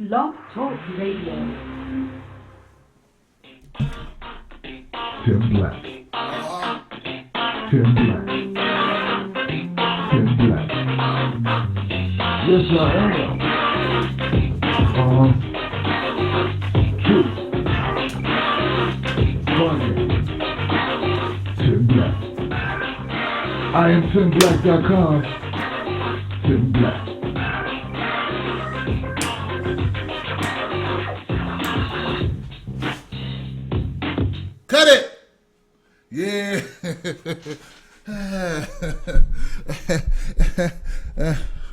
Blog Talk Radio. Tim Black. Tim Black. Tim Black. Yes, I am. Truth. Conway. Tim Black. I am TimBlack.com. Tim Black. Cut it! Yeah.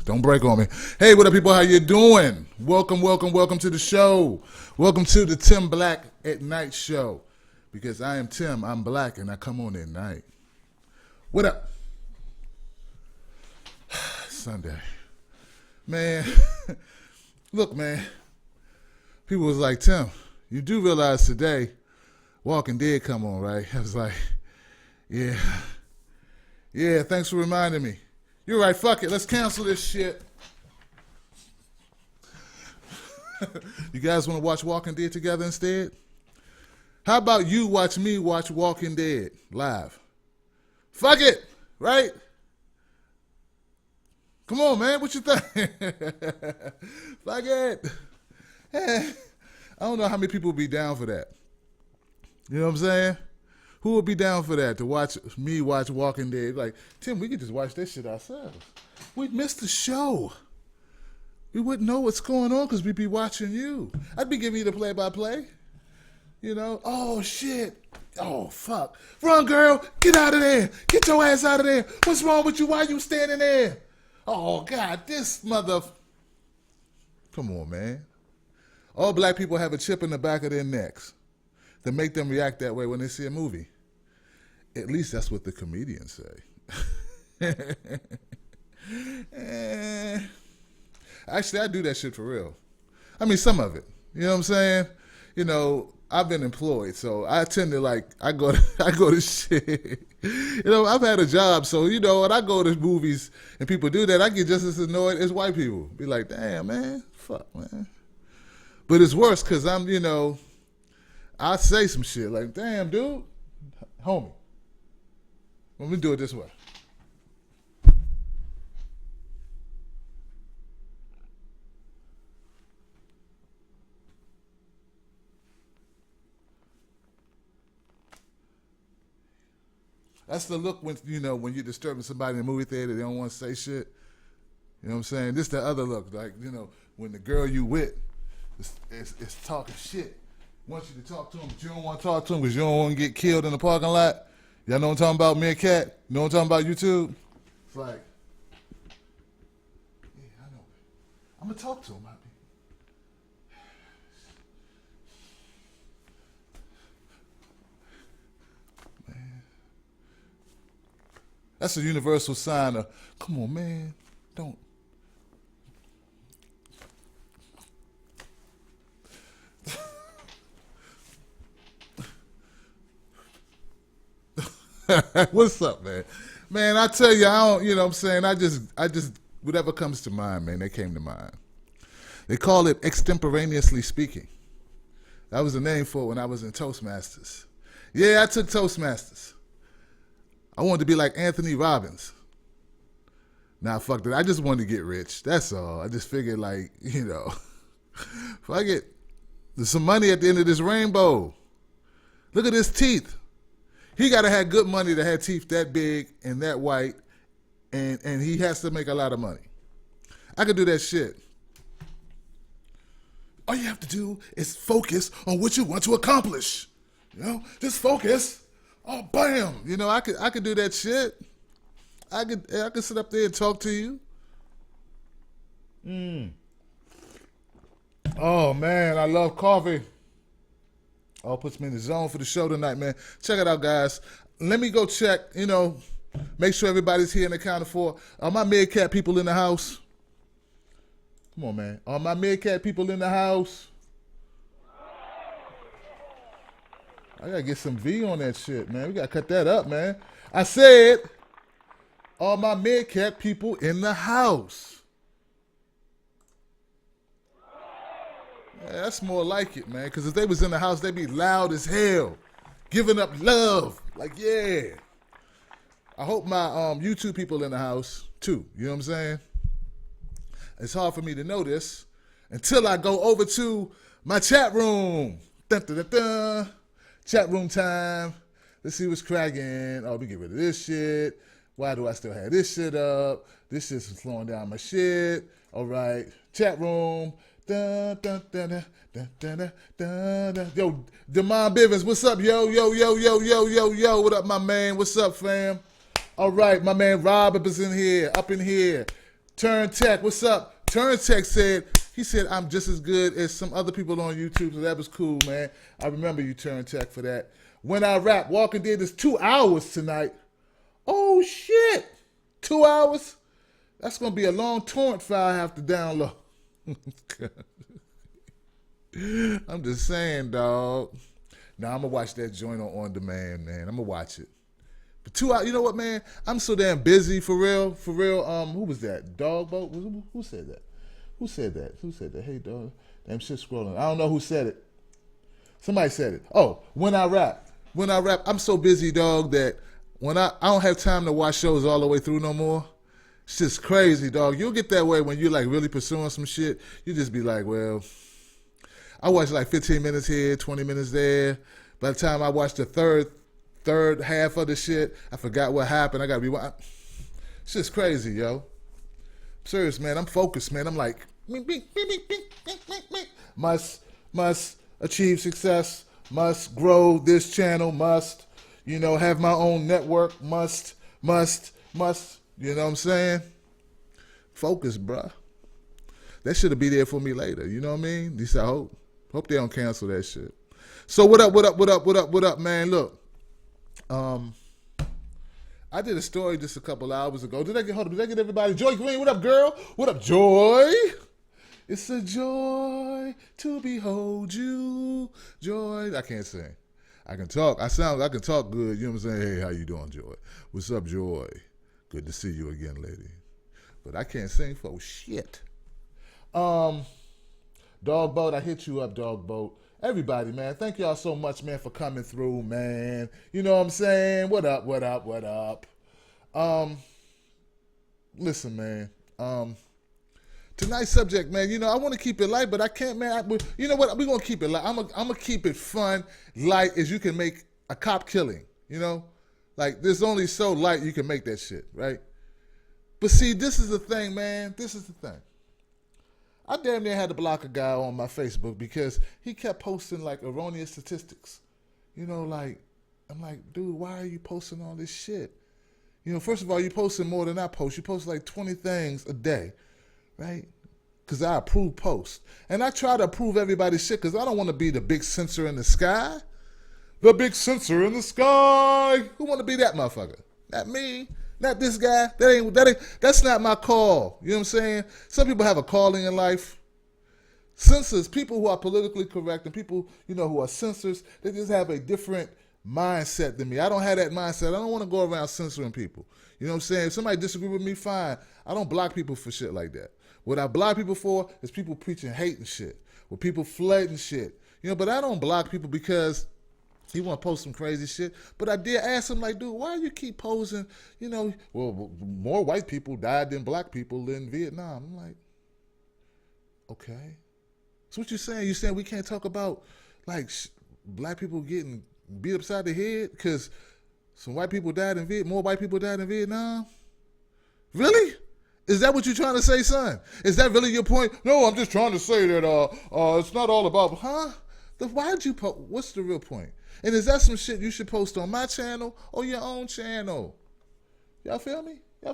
Don't break on me. Hey, what up, people? How you doing? Welcome to the show. Welcome to the Tim Black at Night show. Because I am Tim, I'm black, and I come on at night. What up? Sunday. Man, look, man. People was like, Tim, you do realize today Walking Dead come on, right? I was like, yeah, thanks for reminding me. You're right, fuck it, let's cancel this shit. You guys want to watch Walking Dead together instead? How about you watch me watch Walking Dead live? Fuck it, right? Come on, man, what you think? Fuck it. I don't know how many people would be down for that. You know what I'm saying? Who would be down for that, to watch me watch Walking Dead? Like, Tim, we could just watch this shit ourselves. We'd miss the show. We wouldn't know what's going on because we'd be watching you. I'd be giving you the play-by-play. You know? Oh, shit. Oh, fuck. Run, girl. Get out of there. Get your ass out of there. What's wrong with you? Why you standing there? Oh, God, this mother... Come on, man. All black people have a chip in the back of their necks that make them react that way when they see a movie. At least that's what the comedians say. Actually, I do that shit for real. I mean, some of it. You know what I'm saying? You know, I've been employed, so I tend to I go to shit. You know, I've had a job, so you know, when I go to movies and people do that, I get just as annoyed as white people. Be like, damn, man, fuck, man. But it's worse because I'm, you know, I say some shit like, damn, dude, homie, let me do it this way. That's the look when, you know, when you're disturbing somebody in the movie theater, they don't want to say shit. You know what I'm saying? This the other look, like, you know, when the girl you with is talking shit. Wants you to talk to him, but you don't want to talk to him because you don't want to get killed in the parking lot. Y'all know what I'm talking about, me and Cat? You know what I'm talking about, YouTube? It's like, yeah, I know. I'm going to talk to him, man. That's a universal sign of, come on, man, don't. What's up, man? Man, I tell you, I don't, you know what I'm saying? I just, whatever comes to mind, man, they came to mind. They call it extemporaneously speaking. That was the name for it when I was in Toastmasters. Yeah, I took Toastmasters. I wanted to be like Anthony Robbins. Nah, fuck that. I just wanted to get rich. That's all. I just figured, like, you know, fuck it. There's some money at the end of this rainbow. Look at his teeth. He got to have good money to have teeth that big and that white, and he has to make a lot of money. I could do that shit. All you have to do is focus on what you want to accomplish. You know, just focus. Oh, bam! You know, I could do that shit. I could sit up there and talk to you. Oh man, I love coffee. Oh, puts me in the zone for the show tonight, man. Check it out, guys. Let me go check, you know, make sure everybody's here in the count of four. Are my Meerkat people in the house? Come on, man. Are my Meerkat people in the house? I gotta get some V on that shit, man. We gotta cut that up, man. I said, are my Meerkat people in the house? Yeah, that's more like it, man. Because if they was in the house, they'd be loud as hell, giving up love. Like, yeah. I hope my YouTube people in the house, too. You know what I'm saying? It's hard for me to know this until I go over to my chat room. Dun, dun, dun, dun. Chat room time. Let's see what's cracking. Oh, we get rid of this shit. Why do I still have this shit up? This shit's slowing down my shit. All right. Chat room. Dun, dun, dun, dun, dun, dun, dun, dun, dun. Yo, Demond Bivens, what's up, yo? What up, my man? What's up, fam? All right, my man Rob is in here, up in here. Turn Tech, what's up? Turn Tech he said, I'm just as good as some other people on YouTube, so that was cool, man. I remember you, Turn Tech, for that. When I rap, Walking Dead is 2 hours tonight. Oh, shit. 2 hours? That's going to be a long torrent file I have to download. I'm just saying, dog. Nah, I'm going to watch that joint on demand, man. I'm going to watch it. But 2 hours, you know what, man? I'm so damn busy, for real. Who was that? Dogboat? Who said that? Who said that? Hey, dog. Damn shit scrolling. I don't know who said it. Somebody said it. Oh, when I rap, I'm so busy, dog, that when I don't have time to watch shows all the way through no more. It's just crazy, dog. You'll get that way when you're like really pursuing some shit. You just be like, well, I watched like 15 minutes here, 20 minutes there. By the time I watched the third half of the shit, I forgot what happened. I got to rewind. It's just crazy, yo. Serious, man. I'm focused, man. I'm like, must achieve success, must grow this channel, must, have my own network, must, you know what I'm saying? Focus, bruh. That should be there for me later, you know what I mean? At least I hope. Hope they don't cancel that shit. So what up, man? Look, I did a story just a couple hours ago. Did I get everybody? Joy Green, what up, girl? What up, Joy? It's a joy to behold you, Joy. I can't sing. I can talk. I can talk good. You know what I'm saying? Hey, how you doing, Joy? What's up, Joy? Good to see you again, lady. But I can't sing for shit. Dog Boat, I hit you up, Dog Boat. Everybody, man, thank y'all so much, man, for coming through, man. You know what I'm saying? What up? Listen, man. Tonight's subject, man, I want to keep it light, but I can't, man. You know what? We're going to keep it light. I'm going to keep it fun, light, as you can make a cop killing, Like, there's only so light you can make that shit, right? But see, this is the thing, man. This is the thing. I damn near had to block a guy on my Facebook because he kept posting, like, erroneous statistics. I'm like, dude, why are you posting all this shit? First of all, you posting more than I post. You post like 20 things a day, right? Because I approve posts. And I try to approve everybody's shit because I don't want to be the big censor in the sky. The big censor in the sky. Who want to be that motherfucker? Not me. Not this guy. That's not my call. You know what I'm saying? Some people have a calling in life. Censors, people who are politically correct and people, who are censors, they just have a different mindset than me. I don't have that mindset. I don't want to go around censoring people. You know what I'm saying? If somebody disagree with me, fine. I don't block people for shit like that. What I block people for is people preaching hate and shit. Or people flooding shit. But I don't block people because he want to post some crazy shit. But I did ask him, like, dude, why you keep posing, well, more white people died than black people in Vietnam. I'm like, okay. So what you saying? You saying we can't talk about, like, black people getting beat upside the head because some white people died in Vietnam, more white people died in Vietnam? Really? Is that what you're trying to say, son? Is that really your point? No, I'm just trying to say that it's not all about, huh? Why'd you post? What's the real point? And is that some shit you should post on my channel or your own channel? Y'all feel me? You know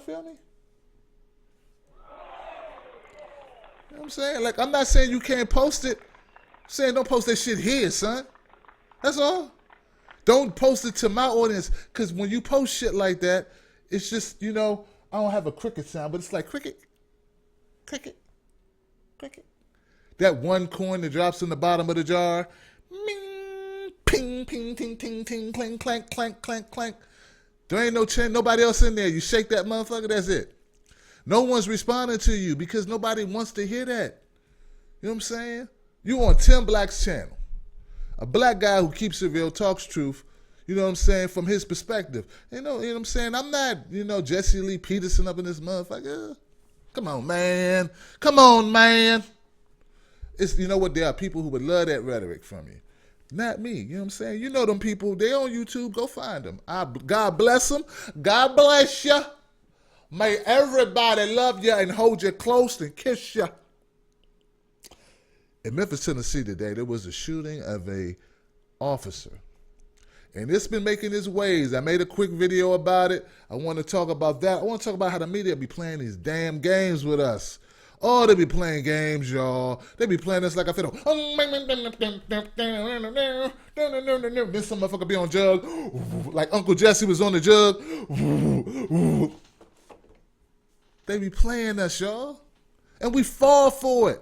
what I'm saying? Like, I'm not saying you can't post it. I'm saying don't post that shit here, son. That's all. Don't post it to my audience. Because when you post shit like that, it's just, I don't have a cricket sound, but it's like cricket, cricket, cricket. That one coin that drops in the bottom of the jar. Ming. Ping, ping, ting, ting, ting, clank, clank, clank, clank, clank. There ain't nobody else in there. You shake that motherfucker, that's it. No one's responding to you because nobody wants to hear that. You know what I'm saying? You on Tim Black's channel. A black guy who keeps it real, talks truth, you know what I'm saying, from his perspective. You know what I'm saying? I'm not, Jesse Lee Peterson up in this motherfucker. Come on, man. Come on, man. It's, you know what? There are people who would love that rhetoric from you. Not me. You know what I'm saying? You know them people. They on YouTube. Go find them. God bless them. God bless you. May everybody love you and hold you close and kiss you. In Memphis, Tennessee today, there was a shooting of a officer. And it's been making its waves. I made a quick video about it. I want to talk about that. I want to talk about how the media be playing these damn games with us. Oh, they be playing games, y'all. They be playing this like a fiddle. Then some motherfucker be on jug. Like Uncle Jesse was on the jug. They be playing us, y'all. And we fall for it.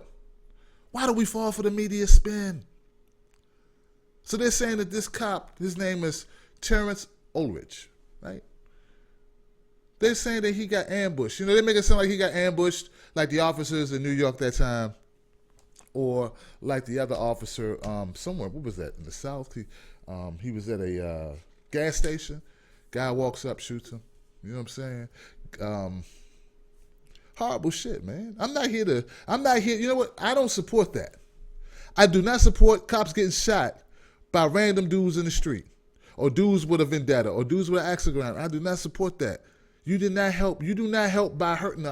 Why do we fall for the media spin? So they're saying that this cop, his name is Terrence Ulrich, right? They're saying that he got ambushed. They make it sound like he got ambushed like the officers in New York that time, or like the other officer somewhere. What was that? In the South? He was at a gas station. Guy walks up, shoots him. You know what I'm saying? Horrible shit, man. I'm not here. You know what? I don't support that. I do not support cops getting shot by random dudes in the street, or dudes with a vendetta, or dudes with an axe to grind. I do not support that. You did not help. You do not help by hurting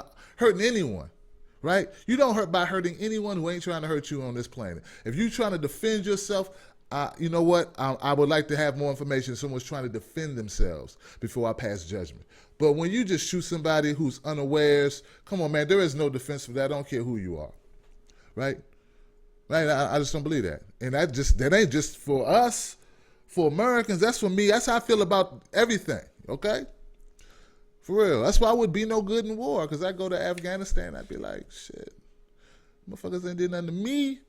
anyone, right? You don't hurt by hurting anyone who ain't trying to hurt you on this planet. If you're trying to defend yourself, you know what? I would like to have more information if someone's trying to defend themselves before I pass judgment. But when you just shoot somebody who's unawares, come on, man, there is no defense for that. I don't care who you are, right? Right? I just don't believe that. And that ain't just for us, for Americans. That's for me. That's how I feel about everything, okay? For real. That's why I would be no good in war, because I go to Afghanistan, I'd be like, shit, motherfuckers ain't did nothing to me.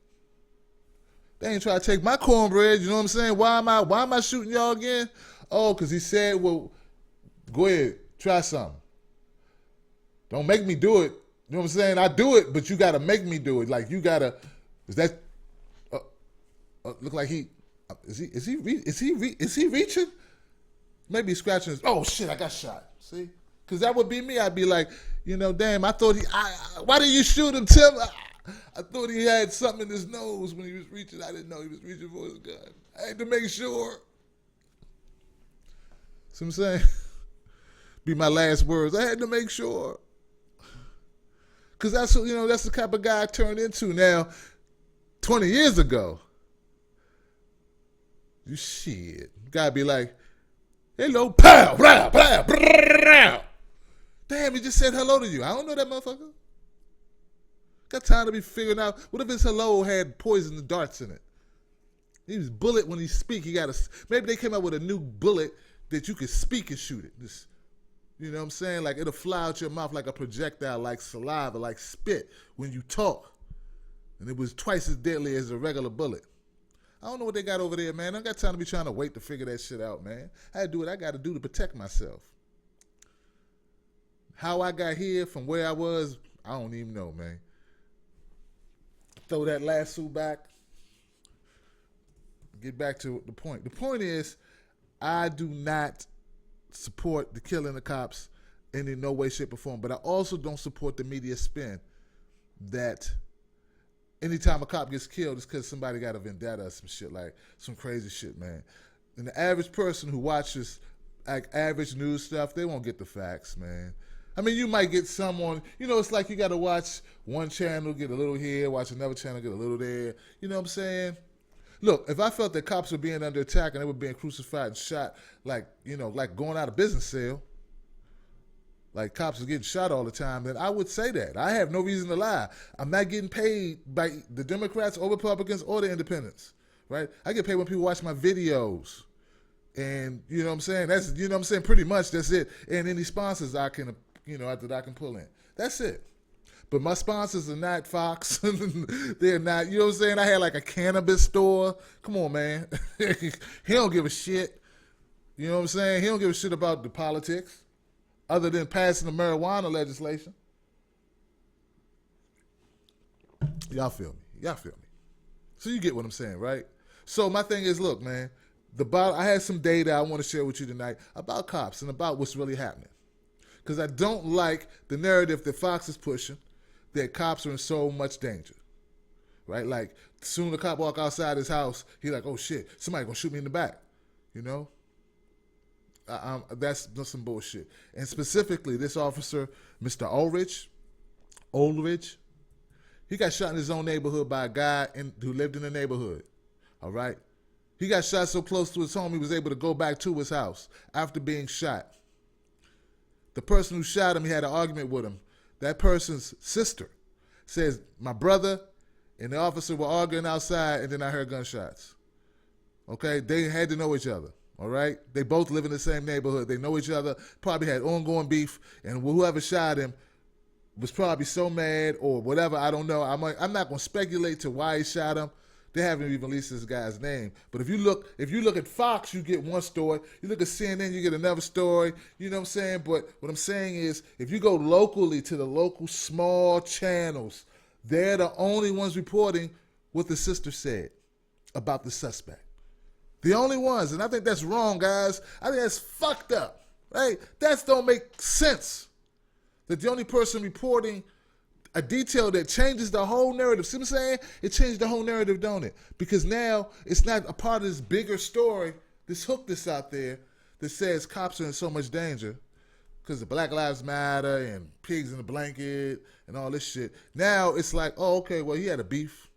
They ain't try to take my cornbread, you know what I'm saying? Why am I shooting y'all again? Oh, because he said, well, go ahead, try something. Don't make me do it. You know what I'm saying? I do it, but you got to make me do it. Like, you got to, is that, look like is he reaching? Maybe he's scratching his, oh shit, I got shot. See? Because that would be me. I'd be like, damn, I thought why did you shoot him, Tim? I thought he had something in his nose when he was reaching. I didn't know he was reaching for his gun. I had to make sure. See what I'm saying? Be my last words. I had to make sure. Because that's that's the type of guy I turned into now. 20 years ago, you shit. Gotta be like, hello, pow, pow, pow, pow. Damn, he just said hello to you. I don't know that motherfucker. Got time to be figuring out, what if his hello had poison darts in it? He was bullet when he speak. Maybe they came out with a new bullet that you could speak and shoot it. Just, you know what I'm saying? Like, it'll fly out your mouth like a projectile, like saliva, like spit when you talk. And it was twice as deadly as a regular bullet. I don't know what they got over there, man. I don't got time to be trying to wait to figure that shit out, man. I had to do what I got to do to protect myself. How I got here from where I was, I don't even know, man. Throw that lasso back. Get back to the point. The point is, I do not support the killing of cops in no way, shape, or form. But I also don't support the media spin that anytime a cop gets killed, it's because somebody got a vendetta or some shit, like some crazy shit, man. And the average person who watches like average news stuff, they won't get the facts, man. I mean, you might get someone, it's like you got to watch one channel, get a little here, watch another channel, get a little there. You know what I'm saying? Look, if I felt that cops were being under attack and they were being crucified and shot, like going out of business sale, like cops are getting shot all the time, then I would say that. I have no reason to lie. I'm not getting paid by the Democrats or Republicans or the independents, right? I get paid when people watch my videos. And you know what I'm saying? That's, pretty much that's it. And any sponsors I can, that I can pull in. That's it. But my sponsors are not Fox. They're not, you know what I'm saying? I had like a cannabis store. Come on, man. He don't give a shit. You know what I'm saying? He don't give a shit about the politics other than passing the marijuana legislation. Y'all feel me? So you get what I'm saying, right? So my thing is, look, man, I had some data I want to share with you tonight about cops and about what's really happening. Because I don't like the narrative that Fox is pushing that cops are in so much danger, right? Like, soon the cop walk outside his house, he like, oh shit, somebody gonna shoot me in the back, you know? That's some bullshit. And specifically, this officer, Mr. Ulrich, he got shot in his own neighborhood by a guy who lived in the neighborhood, all right? He got shot so close to his home, he was able to go back to his house after being shot. The person who shot him, he had an argument with him. That person's sister says, my brother and the officer were arguing outside, and then I heard gunshots. Okay? They had to know each other, all right? They both live in the same neighborhood. They know each other, probably had ongoing beef, and whoever shot him was probably so mad or whatever, I don't know. I'm not going to speculate to why he shot him. They haven't even released this guy's name. But if you look at Fox, you get one story. You look at CNN, you get another story. You know what I'm saying? But what I'm saying is, if you go locally to the local small channels, they're the only ones reporting what the sister said about the suspect. The only ones. And I think that's wrong, guys. I think that's fucked up, right? That don't make sense. That the only person reporting a detail that changes the whole narrative. See what I'm saying? It changed the whole narrative, don't it? Because now it's not a part of this bigger story, this hook that's out there that says cops are in so much danger because of Black Lives Matter and pigs in a blanket and all this shit. Now it's like, oh, okay, well, he had a beef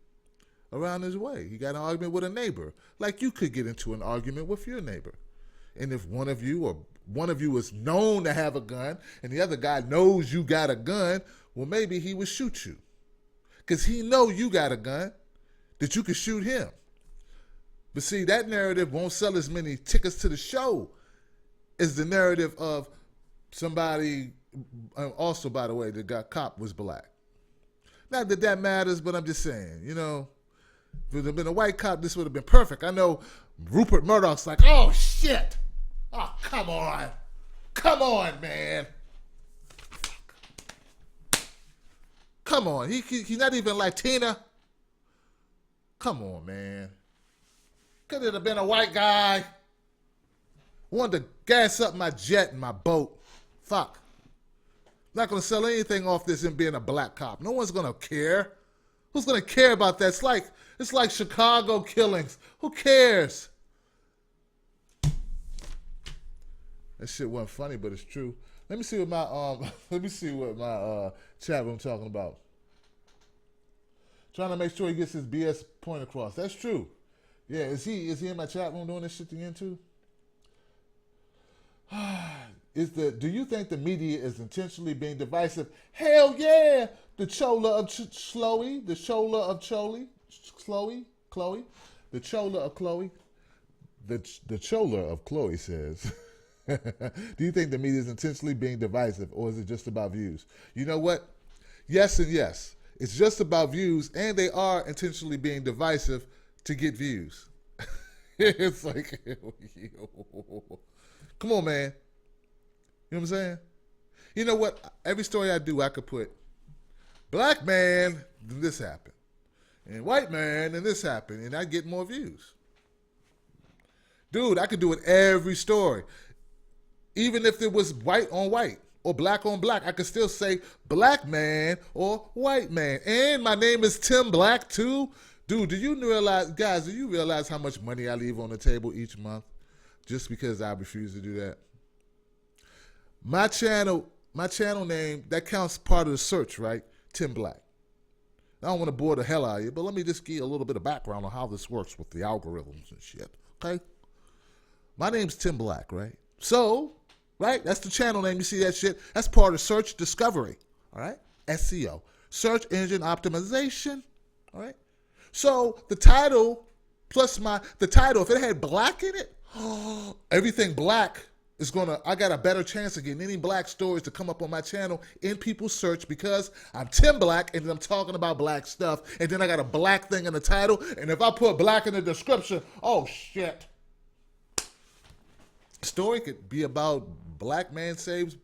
around his way. He got an argument with a neighbor. Like you could get into an argument with your neighbor. And if one of you is known to have a gun and the other guy knows you got a gun, well, maybe he would shoot you because he know you got a gun that you could shoot him. But see, that narrative won't sell as many tickets to the show as the narrative of somebody, also, by the way, the guy cop was black. Not that that matters, but I'm just saying, you know, if it would have been a white cop, this would have been perfect. I know Rupert Murdoch's like, oh, shit. Oh, come on. Come on, man. Come on. He's not even Latina. Come on, man. Could it have been a white guy? Wanted to gas up my jet and my boat. Fuck. Not going to sell anything off this in being a black cop. No one's going to care. Who's going to care about that? It's like Chicago killings. Who cares? That shit wasn't funny, but it's true. Let me see what my chat room talking about. Trying to make sure he gets his BS point across. That's true. Yeah, is he in my chat room doing this shit again too? Do you think the media is intentionally being divisive? Hell yeah! The Chola of Chloe, the Chola of Chloe, the Chola of Chloe, the Chola of Chloe says. Do you think the media is intentionally being divisive, or is it just about views? You know what? Yes and yes. It's just about views, and they are intentionally being divisive to get views. It's like, come on, man. You know what I'm saying? You know what? Every story I do, I could put black man, then this happened. And white man, then this happened. And I get more views. Dude, I could do it every story. Even if it was white on white or black on black, I could still say black man or white man. And my name is Tim Black too. Dude, do you realize how much money I leave on the table each month just because I refuse to do that? My channel name, that counts part of the search, right? Tim Black. I don't want to bore the hell out of you, but let me just give you a little bit of background on how this works with the algorithms and shit, okay? My name's Tim Black, right? So, right, that's the channel name. You see that shit? That's part of search discovery, all right? SEO, search engine optimization, all right? So the title plus the title, if it had black in it, everything black is I got a better chance of getting any black stories to come up on my channel in people's search because I'm Tim Black and I'm talking about black stuff. And then I got a black thing in the title. And if I put black in the description, oh shit. Story could be about black man saves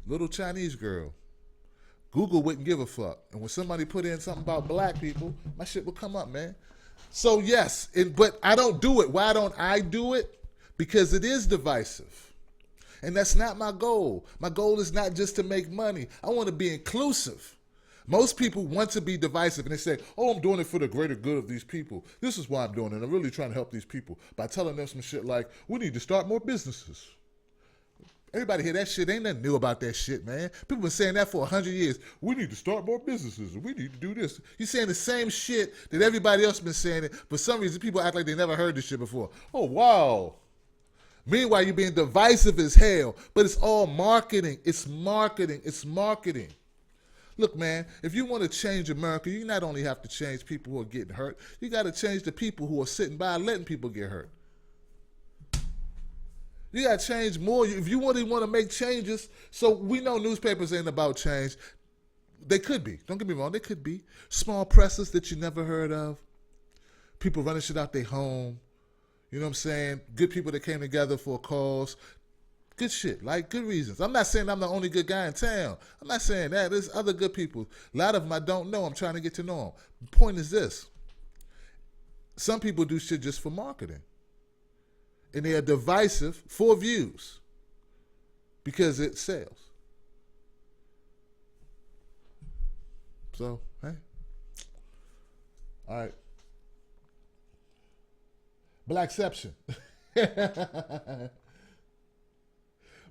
little Chinese girl. Google wouldn't give a fuck. And when somebody put in something about black people, my shit would come up, man. So yes, but I don't do it. Why don't I do it? Because it is divisive. And that's not my goal. My goal is not just to make money. I want to be inclusive. Most people want to be divisive and they say, oh, I'm doing it for the greater good of these people. This is why I'm doing it. I'm really trying to help these people by telling them some shit like, we need to start more businesses. Everybody hear that shit. Ain't nothing new about that shit, man. People been saying that for 100 years. We need to start more businesses. We need to do this. You're saying the same shit that everybody else been saying it. For some reason, people act like they never heard this shit before. Oh, wow. Meanwhile, you're being divisive as hell. But it's all marketing. It's marketing. It's marketing. Look, man, if you want to change America, you not only have to change people who are getting hurt, you got to change the people who are sitting by letting people get hurt. You got to change more. If you really want to make changes, so we know newspapers ain't about change. They could be. Don't get me wrong. They could be. Small presses that you never heard of. People running shit out their home. You know what I'm saying? Good people that came together for a cause. Good shit, like good reasons. I'm not saying I'm the only good guy in town. I'm not saying that. There's other good people. A lot of them I don't know. I'm trying to get to know them. The point is this. Some people do shit just for marketing. And they are divisive for views because it sells. So, hey. All right. Blackception.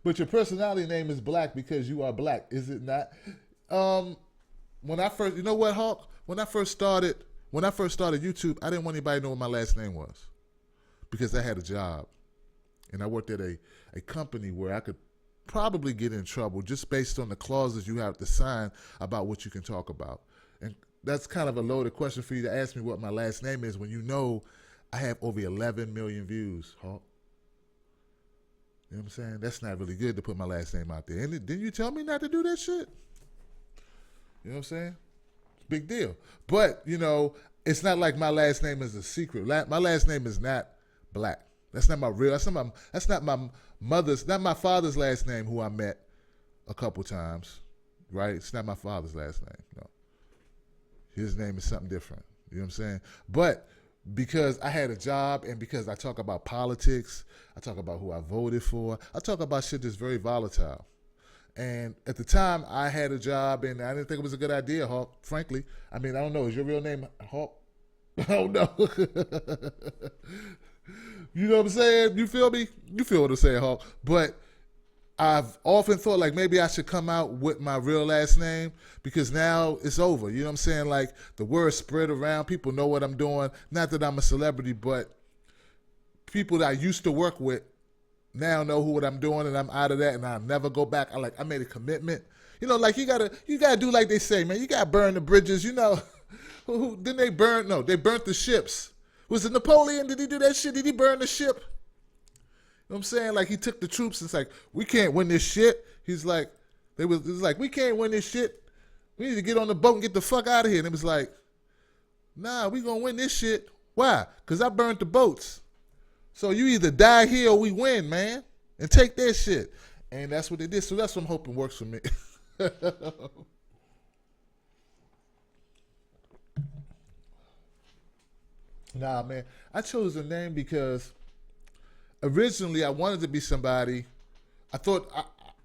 But your personality name is Black because you are black, is it not? When I first, you know what, Hawk? When I first started YouTube, I didn't want anybody to know what my last name was because I had a job. And I worked at a company where I could probably get in trouble just based on the clauses you have to sign about what you can talk about. And that's kind of a loaded question for you to ask me what my last name is when you know I have over 11 million views, Hawk. You know what I'm saying? That's not really good to put my last name out there. And didn't you tell me not to do that shit? You know what I'm saying? Big deal. But, you know, it's not like my last name is a secret. My last name is not Black. That's not my real, that's not my father's last name who I met a couple times, right? It's not my father's last name, no. His name is something different. You know what I'm saying? But because I had a job and because I talk about politics, I talk about who I voted for, I talk about shit that's very volatile. And at the time, I had a job and I didn't think it was a good idea, Hawk, frankly. I mean, I don't know. Is your real name Hawk? I don't know. You know what I'm saying? You feel me? You feel what I'm saying, Hawk. But I've often thought like maybe I should come out with my real last name because now it's over. You know what I'm saying? Like the word spread around. People know what I'm doing. Not that I'm a celebrity, but people that I used to work with now know what I'm doing and I'm out of that and I'll never go back. I made a commitment. You know, like you gotta do like they say, man. You gotta burn the bridges. You know, didn't they burn? No, they burnt the ships. Was it Napoleon? Did he do that shit? Did he burn the ship? You know what I'm saying? Like he took the troops and it's like, we can't win this shit. He's like, it was like, we can't win this shit. We need to get on the boat and get the fuck out of here. And it was like, nah, we gonna win this shit. Why? Because I burnt the boats. So you either die here or we win, man. And take that shit. And that's what they did. So that's what I'm hoping works for me. Nah, man. I chose a name because originally I wanted to be somebody. I thought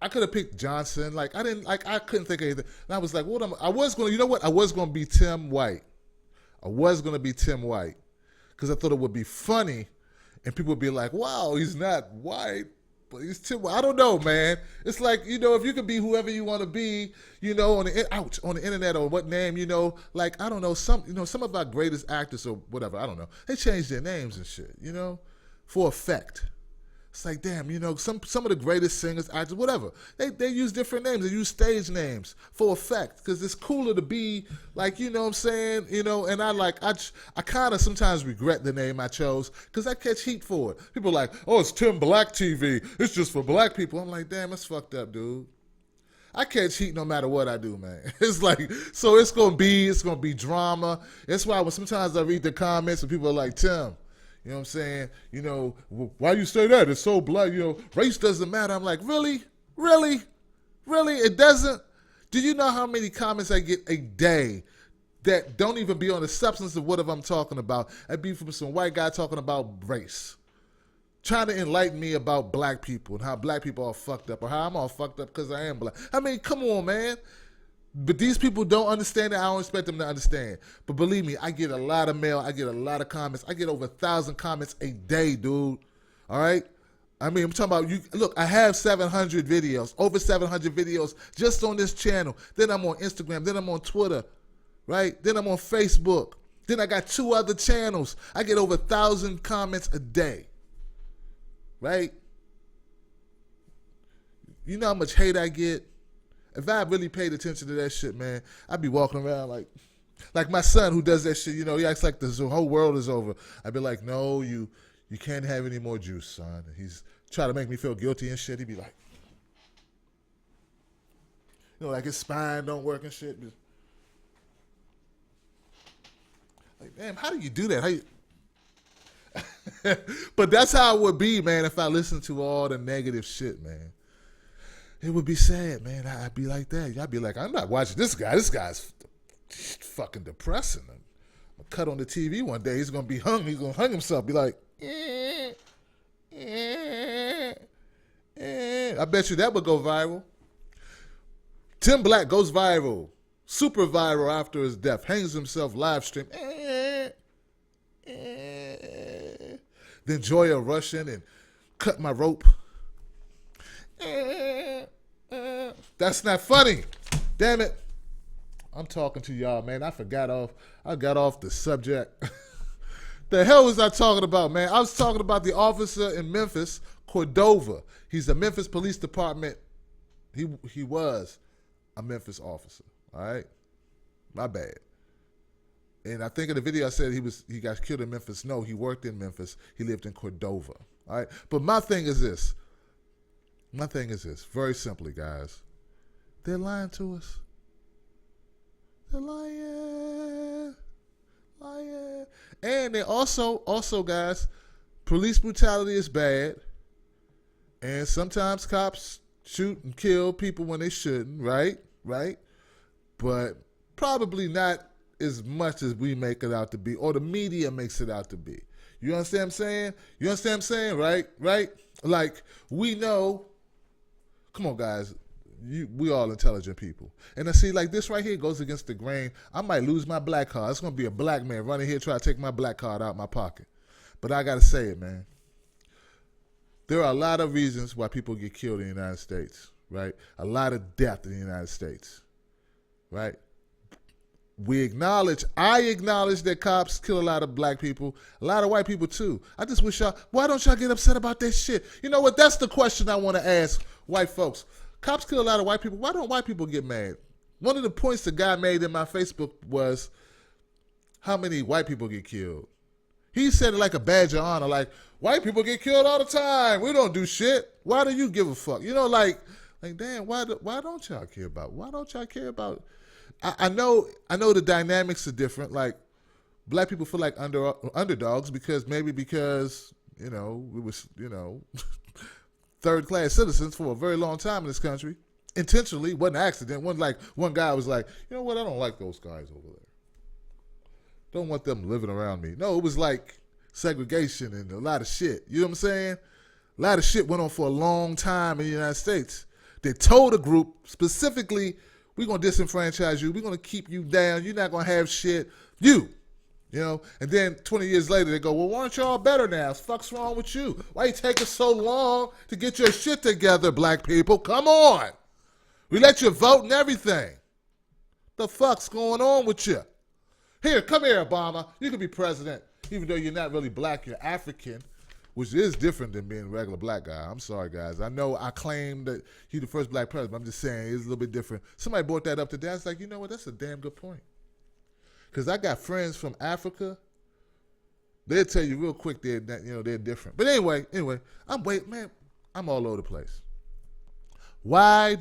I could have picked Johnson. I couldn't think of anything. And I was like, I was going to be Tim White. I was going to be Tim White because I thought it would be funny and people would be like, wow, he's not white, but he's Tim White. I don't know, man. It's like, you know, if you could be whoever you want to be, you know, on the internet or what name, you know, like, I don't know, some of our greatest actors or whatever, I don't know, they changed their names and shit, you know, for effect. It's like, damn, you know, some of the greatest singers, actors, whatever, they use different names. They use stage names for effect because it's cooler to be like, you know what I'm saying, you know, and I kind of sometimes regret the name I chose because I catch heat for it. People are like, oh, it's Tim Black TV. It's just for black people. I'm like, damn, that's fucked up, dude. I catch heat no matter what I do, man. It's like, so it's gonna be drama. That's why when sometimes I read the comments and people are like, Tim, you know what I'm saying? You know, why you say that? It's so black, you know, race doesn't matter. I'm like, really? Really? Really? It doesn't? Do you know how many comments I get a day that don't even be on the substance of what I'm talking about? I'd be from some white guy talking about race, trying to enlighten me about black people and how black people are fucked up, or how I'm all fucked up because I am black. I mean, come on, man. But these people don't understand it. I don't expect them to understand. But believe me, I get a lot of mail. I get a lot of comments. I get over 1,000 comments a day, dude. All right? I mean, I'm talking about you. Look, I have 700 videos, over 700 videos just on this channel. Then I'm on Instagram. Then I'm on Twitter, right? Then I'm on Facebook. Then I got 2 other channels. I get over 1,000 comments a day, right? You know how much hate I get? If I really paid attention to that shit, man, I'd be walking around like my son who does that shit. You know, he acts like the whole world is over. I'd be like, no, you can't have any more juice, son. And he's trying to make me feel guilty and shit. He'd be like, you know, like his spine don't work and shit. Like, damn, how do you do that? How you... But that's how it would be, man, if I listened to all the negative shit, man. It would be sad, man. I'd be like that. I'd be like, I'm not watching this guy. This guy's fucking depressing. I'm gonna cut on the TV one day. He's gonna be hung. He's gonna hang himself. Be like, I bet you that would go viral. Tim Black goes viral, super viral after his death. Hangs himself live stream. Then Joya Russian and cut my rope. That's not funny. Damn it. I'm talking to y'all, man. I got off the subject. The hell was I talking about, man? I was talking about the officer in Memphis, Cordova. He's a Memphis Police Department. He was a Memphis officer. All right? My bad. And I think in the video I said he got killed in Memphis. No, he worked in Memphis. He lived in Cordova. All right? But my thing is this. Very simply, guys. They're lying to us. They're lying. And they also, guys, police brutality is bad. And sometimes cops shoot and kill people when they shouldn't, right? Right? But probably not as much as we make it out to be, or the media makes it out to be. You understand what I'm saying? Right? Like, we know. Come on, guys. We all intelligent people. And I see, like, this right here goes against the grain. I might lose my black card. It's going to be a black man running here trying to take my black card out of my pocket. But I got to say it, man. There are a lot of reasons why people get killed in the United States, right? A lot of death in the United States, right? I acknowledge that cops kill a lot of black people, a lot of white people too. I just wish why don't y'all get upset about that shit? You know what? That's the question I want to ask white folks. Cops kill a lot of white people. Why don't white people get mad? One of the points the guy made in my Facebook was how many white people get killed. He said it like a badge of honor, like, white people get killed all the time. We don't do shit. Why do you give a fuck? You know, like damn, why don't y'all care about? Why don't y'all care about? I know the dynamics are different. Like, black people feel like underdogs because you know, we was, you know, third-class citizens for a very long time in this country. Intentionally, wasn't an accident. One guy was like, you know what, I don't like those guys over there. Don't want them living around me. No, it was like segregation and a lot of shit. You know what I'm saying? A lot of shit went on for a long time in the United States. They told a group specifically, we're going to disenfranchise you. We're going to keep you down. You're not going to have shit. You know? And then 20 years later, they go, well, why aren't y'all better now? What the fuck's wrong with you? Why you taking so long to get your shit together, black people? Come on. We let you vote and everything. The fuck's going on with you? Here, come here, Obama. You can be president. Even though you're not really black, you're African, which is different than being a regular black guy. I'm sorry, guys. I know I claim that he's the first black president. I'm just saying it's a little bit different. Somebody brought that up today. I was like, you know what? That's a damn good point. Because I got friends from Africa. They'll tell you real quick they're different. But anyway, I'm all over the place. Why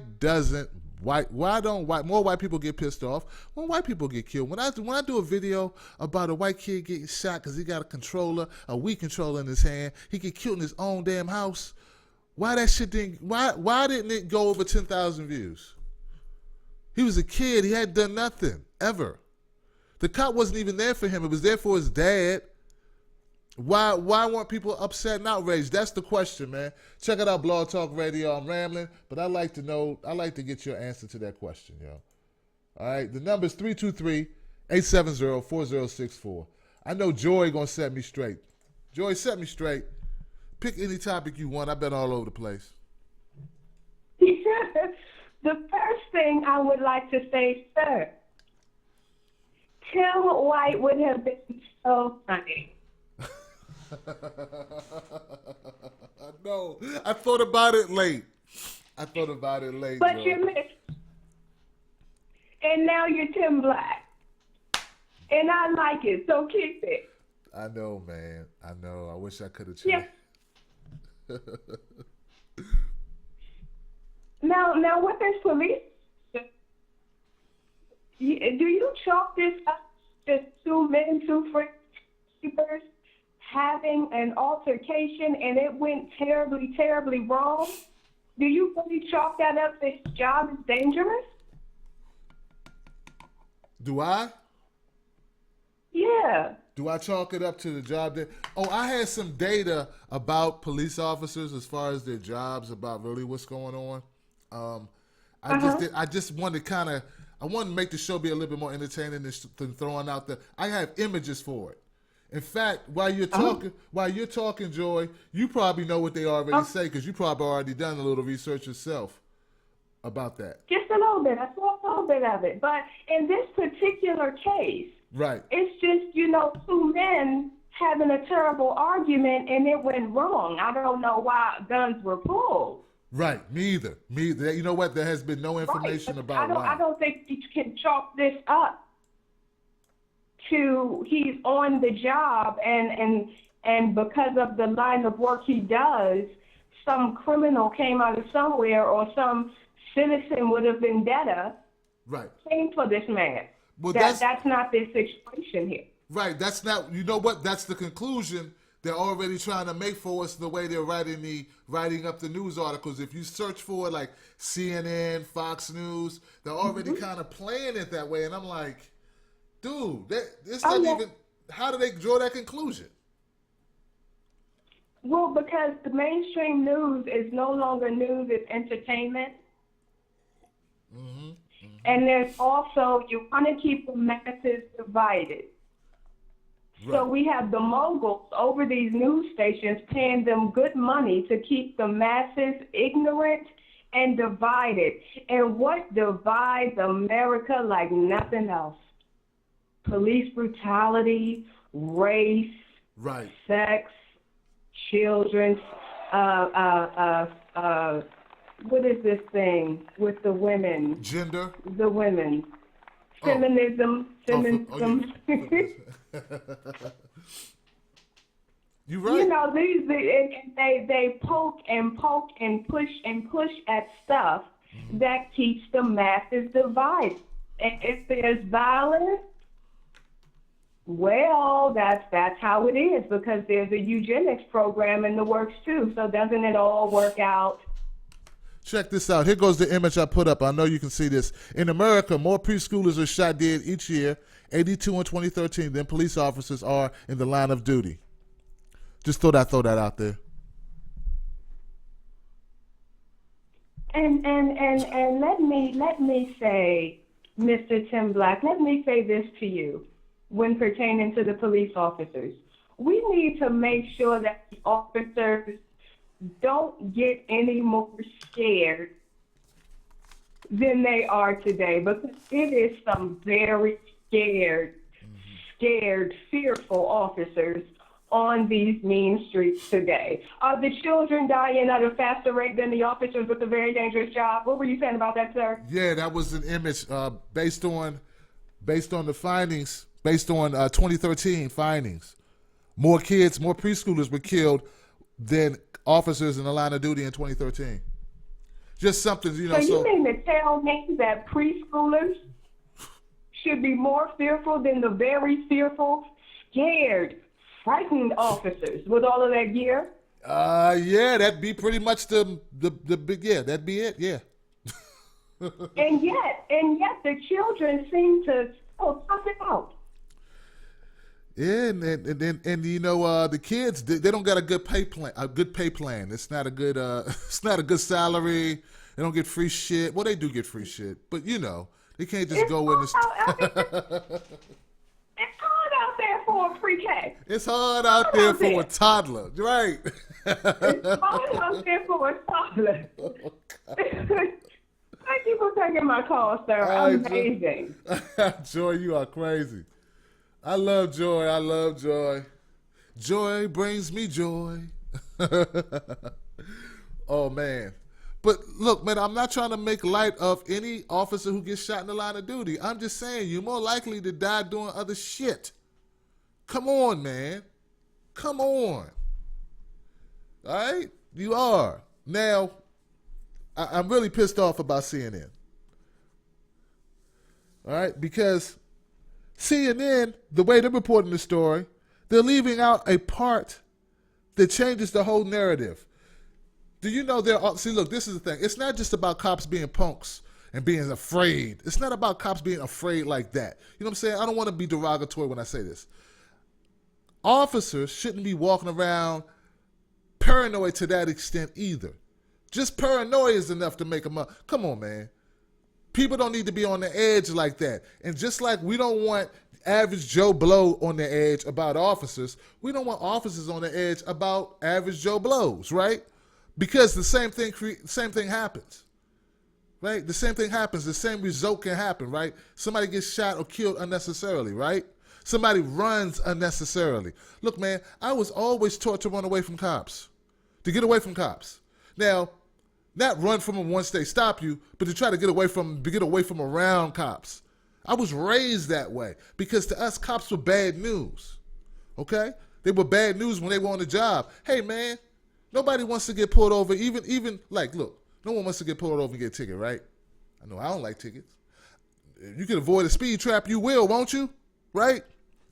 don't more white people get pissed off when white people get killed? When I do a video about a white kid getting shot because he got a weed controller in his hand, he get killed in his own damn house. Why didn't it go over 10,000 views? He was a kid. He hadn't done nothing, ever. The cop wasn't even there for him. It was there for his dad. Why weren't people upset and outraged? That's the question, man. Check it out, Blog Talk Radio. I'm rambling, but I'd like to get your answer to that question, yo. All right, the number is 323-870-4064. I know Joy going to set me straight. Joy, set me straight. Pick any topic you want. I've been all over the place. The first thing I would like to say, sir, Tim White would have been so funny. No, I thought about it late. But Joy. You missed. And now you're Tim Black. And I like it, so keep it. I know, man. I know. I wish I could have changed. Yeah. Now with this police, do you chalk this up to two men, two friends having an altercation and it went terribly, terribly wrong? Do you really chalk that up to his job is dangerous? Do I? Yeah. Do I chalk it up to the job that? Oh, I had some data about police officers as far as their jobs, about really what's going on. I just wanted to make the show be a little bit more entertaining than throwing out the. I have images for it. In fact, while you're talking, Joy, you probably know what they already say because you probably already done a little research yourself about that. Just a little bit. I saw a little bit of it, but in this particular case, right, it's just two men having a terrible argument and it went wrong. I don't know why guns were pulled. Right, me either. You know what? There has been no information about why. I don't think you can chalk this up to he's on the job and because of the line of work he does, some criminal came out of somewhere or some citizen with a vendetta came for this man. Well, that's not the situation here. Right, that's not. You know what? That's the conclusion they're already trying to make for us the way they're writing up the news articles. If you search for it, like CNN, Fox News, they're already kind of playing it that way. And I'm like, dude, this doesn't even. How do they draw that conclusion? Well, because the mainstream news is no longer news; it's entertainment. Mm-hmm. And there's also, you want to keep the masses divided. Right. So we have the moguls over these news stations paying them good money to keep the masses ignorant and divided. And what divides America like nothing else? Police brutality, race, sex, children, what is this thing with the women? Gender? The women. Feminism. Feminism. You're right. They poke and push at stuff that keeps the masses divided. And if there's violence, well, that's how it is, because there's a eugenics program in the works too. So doesn't it all work out? Check this out. Here goes the image I put up. I know you can see this. In America, more preschoolers are shot dead each year, 82 in 2013, than police officers are in the line of duty. Just throw that out there. And let me say, Mr. Tim Black, let me say this to you when pertaining to the police officers. We need to make sure that the officers don't get any more scared than they are today, because it is some very scared, fearful officers on these mean streets today. Are the children dying at a faster rate than the officers with a very dangerous job? What were you saying about that, sir? Yeah, that was an image based on the findings, based on 2013 findings. More preschoolers were killed than officers in the line of duty in 2013. Just something, So you mean to tell me that preschoolers should be more fearful than the very fearful, scared, frightened officers with all of that gear? Yeah, that'd be pretty much the big, yeah, that'd be it, yeah. and yet the children seem to tough it out. Yeah, and you know the kids they don't got a good pay plan. It's not a good it's not a good salary. They don't get free shit. Well, they do get free shit, but you know they can't just go in the. It's hard out there for a pre-K. It's hard out there for a toddler, right? It's hard out there for a toddler. Thank you for taking my call, sir. Amazing. Joy, you are crazy. I love joy. I love joy. Joy brings me joy. Oh, man. But look, man, I'm not trying to make light of any officer who gets shot in the line of duty. I'm just saying you're more likely to die doing other shit. Come on, man. Come on. All right? You are. Now, I'm really pissed off about CNN. All right? Because CNN, the way they're reporting the story, they're leaving out a part that changes the whole narrative. Do you know see, look, this is the thing. It's not just about cops being punks and being afraid. It's not about cops being afraid like that. You know what I'm saying? I don't want to be derogatory when I say this. Officers shouldn't be walking around paranoid to that extent either. Just paranoia is enough to make them up. Come on, man. People don't need to be on the edge like that. And just like we don't want average Joe Blow on the edge about officers, we don't want officers on the edge about average Joe Blows, right? Because the same thing happens, right? The same thing happens. The same result can happen, right? Somebody gets shot or killed unnecessarily, right? Somebody runs unnecessarily. Look, man, I was always taught to run away from cops, to get away from cops. Now, not run from them once they stop you, but to try to get away from around cops. I was raised that way because to us, cops were bad news, okay? They were bad news when they were on the job. Hey, man. Nobody wants to get pulled over, even like, look, no one wants to get pulled over and get a ticket, right? I know I don't like tickets. If you can avoid a speed trap, you will, won't you? Right?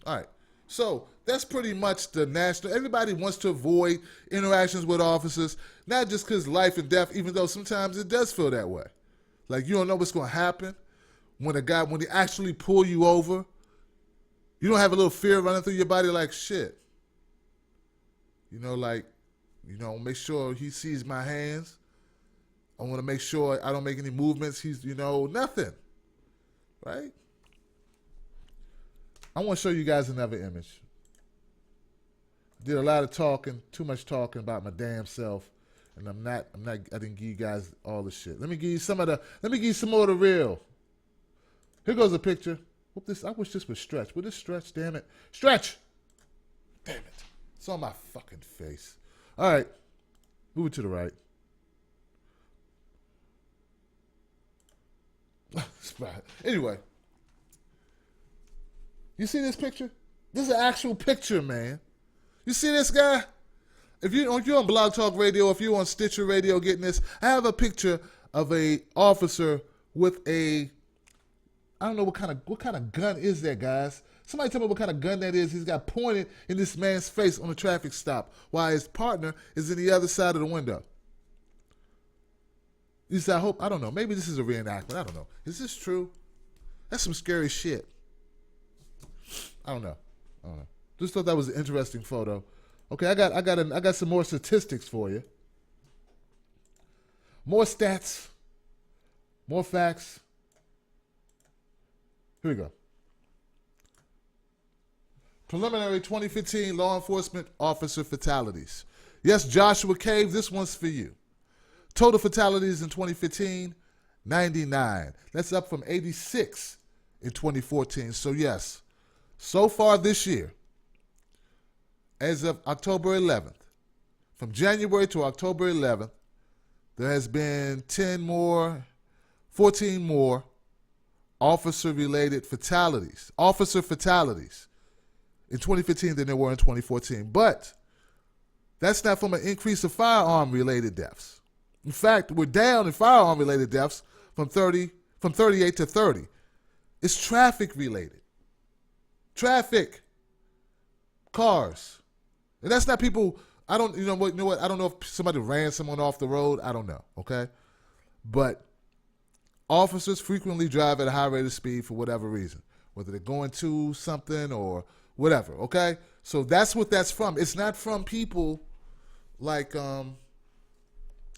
All right. So that's pretty much the national. Everybody wants to avoid interactions with officers, not just because life and death, even though sometimes it does feel that way. Like you don't know what's going to happen when they actually pull you over. You don't have a little fear running through your body like, shit. You know, like, make sure he sees my hands. I want to make sure I don't make any movements. He's, nothing. Right? I want to show you guys another image. Did a lot of talking, too much talking about my damn self. And I didn't give you guys all the shit. Let me give you some more of the real. Here goes a picture. I wish this would stretch. Would this stretch? Damn it. Stretch! Damn it. It's on my fucking face. All right, move it to the right. Anyway, you see this picture? This is an actual picture, man. You see this guy? If you're on Blog Talk Radio, if you're on Stitcher Radio getting this, I have a picture of a officer with I don't know what kind of gun is that, guys. Somebody tell me what kind of gun that is. He's got pointed in this man's face on a traffic stop while his partner is in the other side of the window. He said, I don't know. Maybe this is a reenactment. I don't know. Is this true? That's some scary shit. I don't know. Just thought that was an interesting photo. Okay, I got some more statistics for you. More stats. More facts. Here we go. Preliminary 2015 law enforcement officer fatalities. Yes, Joshua Cave, this one's for you. Total fatalities in 2015, 99. That's up from 86 in 2014. So yes, so far this year, as of October 11th, from January to October 11th, there has been 14 more officer-related fatalities, officer fatalities in 2015 than there were in 2014. But that's not from an increase of firearm-related deaths. In fact, we're down in firearm-related deaths from 38 to 30. It's traffic-related. Traffic. Cars. And that's not people, I don't know if somebody ran someone off the road. I don't know, okay? But officers frequently drive at a high rate of speed for whatever reason, whether they're going to something or whatever, okay? So that's what that's from. It's not from people like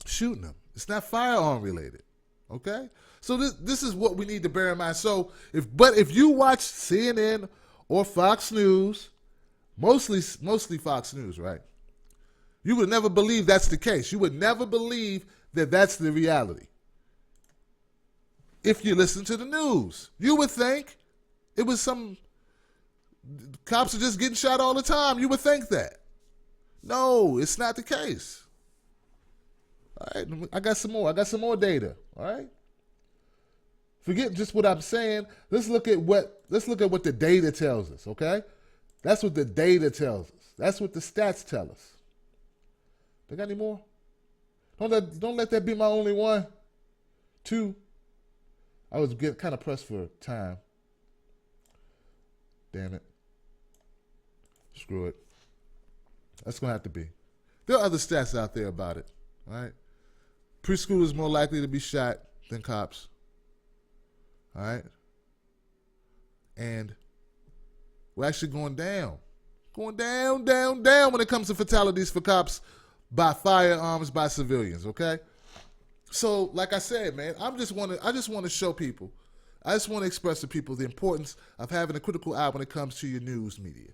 shooting them. It's not firearm related, okay? So this is what we need to bear in mind. So if you watch CNN or Fox News, mostly Fox News, right? You would never believe that's the case. You would never believe that that's the reality. If you listen to the news, you would think it was some cops are just getting shot all the time. You would think that. No, it's not the case. All right, I got some more data. All right. Forget just what I'm saying. Let's look at what the data tells us. Okay, that's what the data tells us. That's what the stats tell us. They got any more? Don't let that be my only one. 2. I was getting kind of pressed for time. Damn it. Screw it. That's going to have to be. There are other stats out there about it. All right? Preschoolers more likely to be shot than cops. All right? And we're actually going down. Going down when it comes to fatalities for cops by firearms by civilians, okay? So, like I said, man, I just want to show people, I just want to express to people the importance of having a critical eye when it comes to your news media.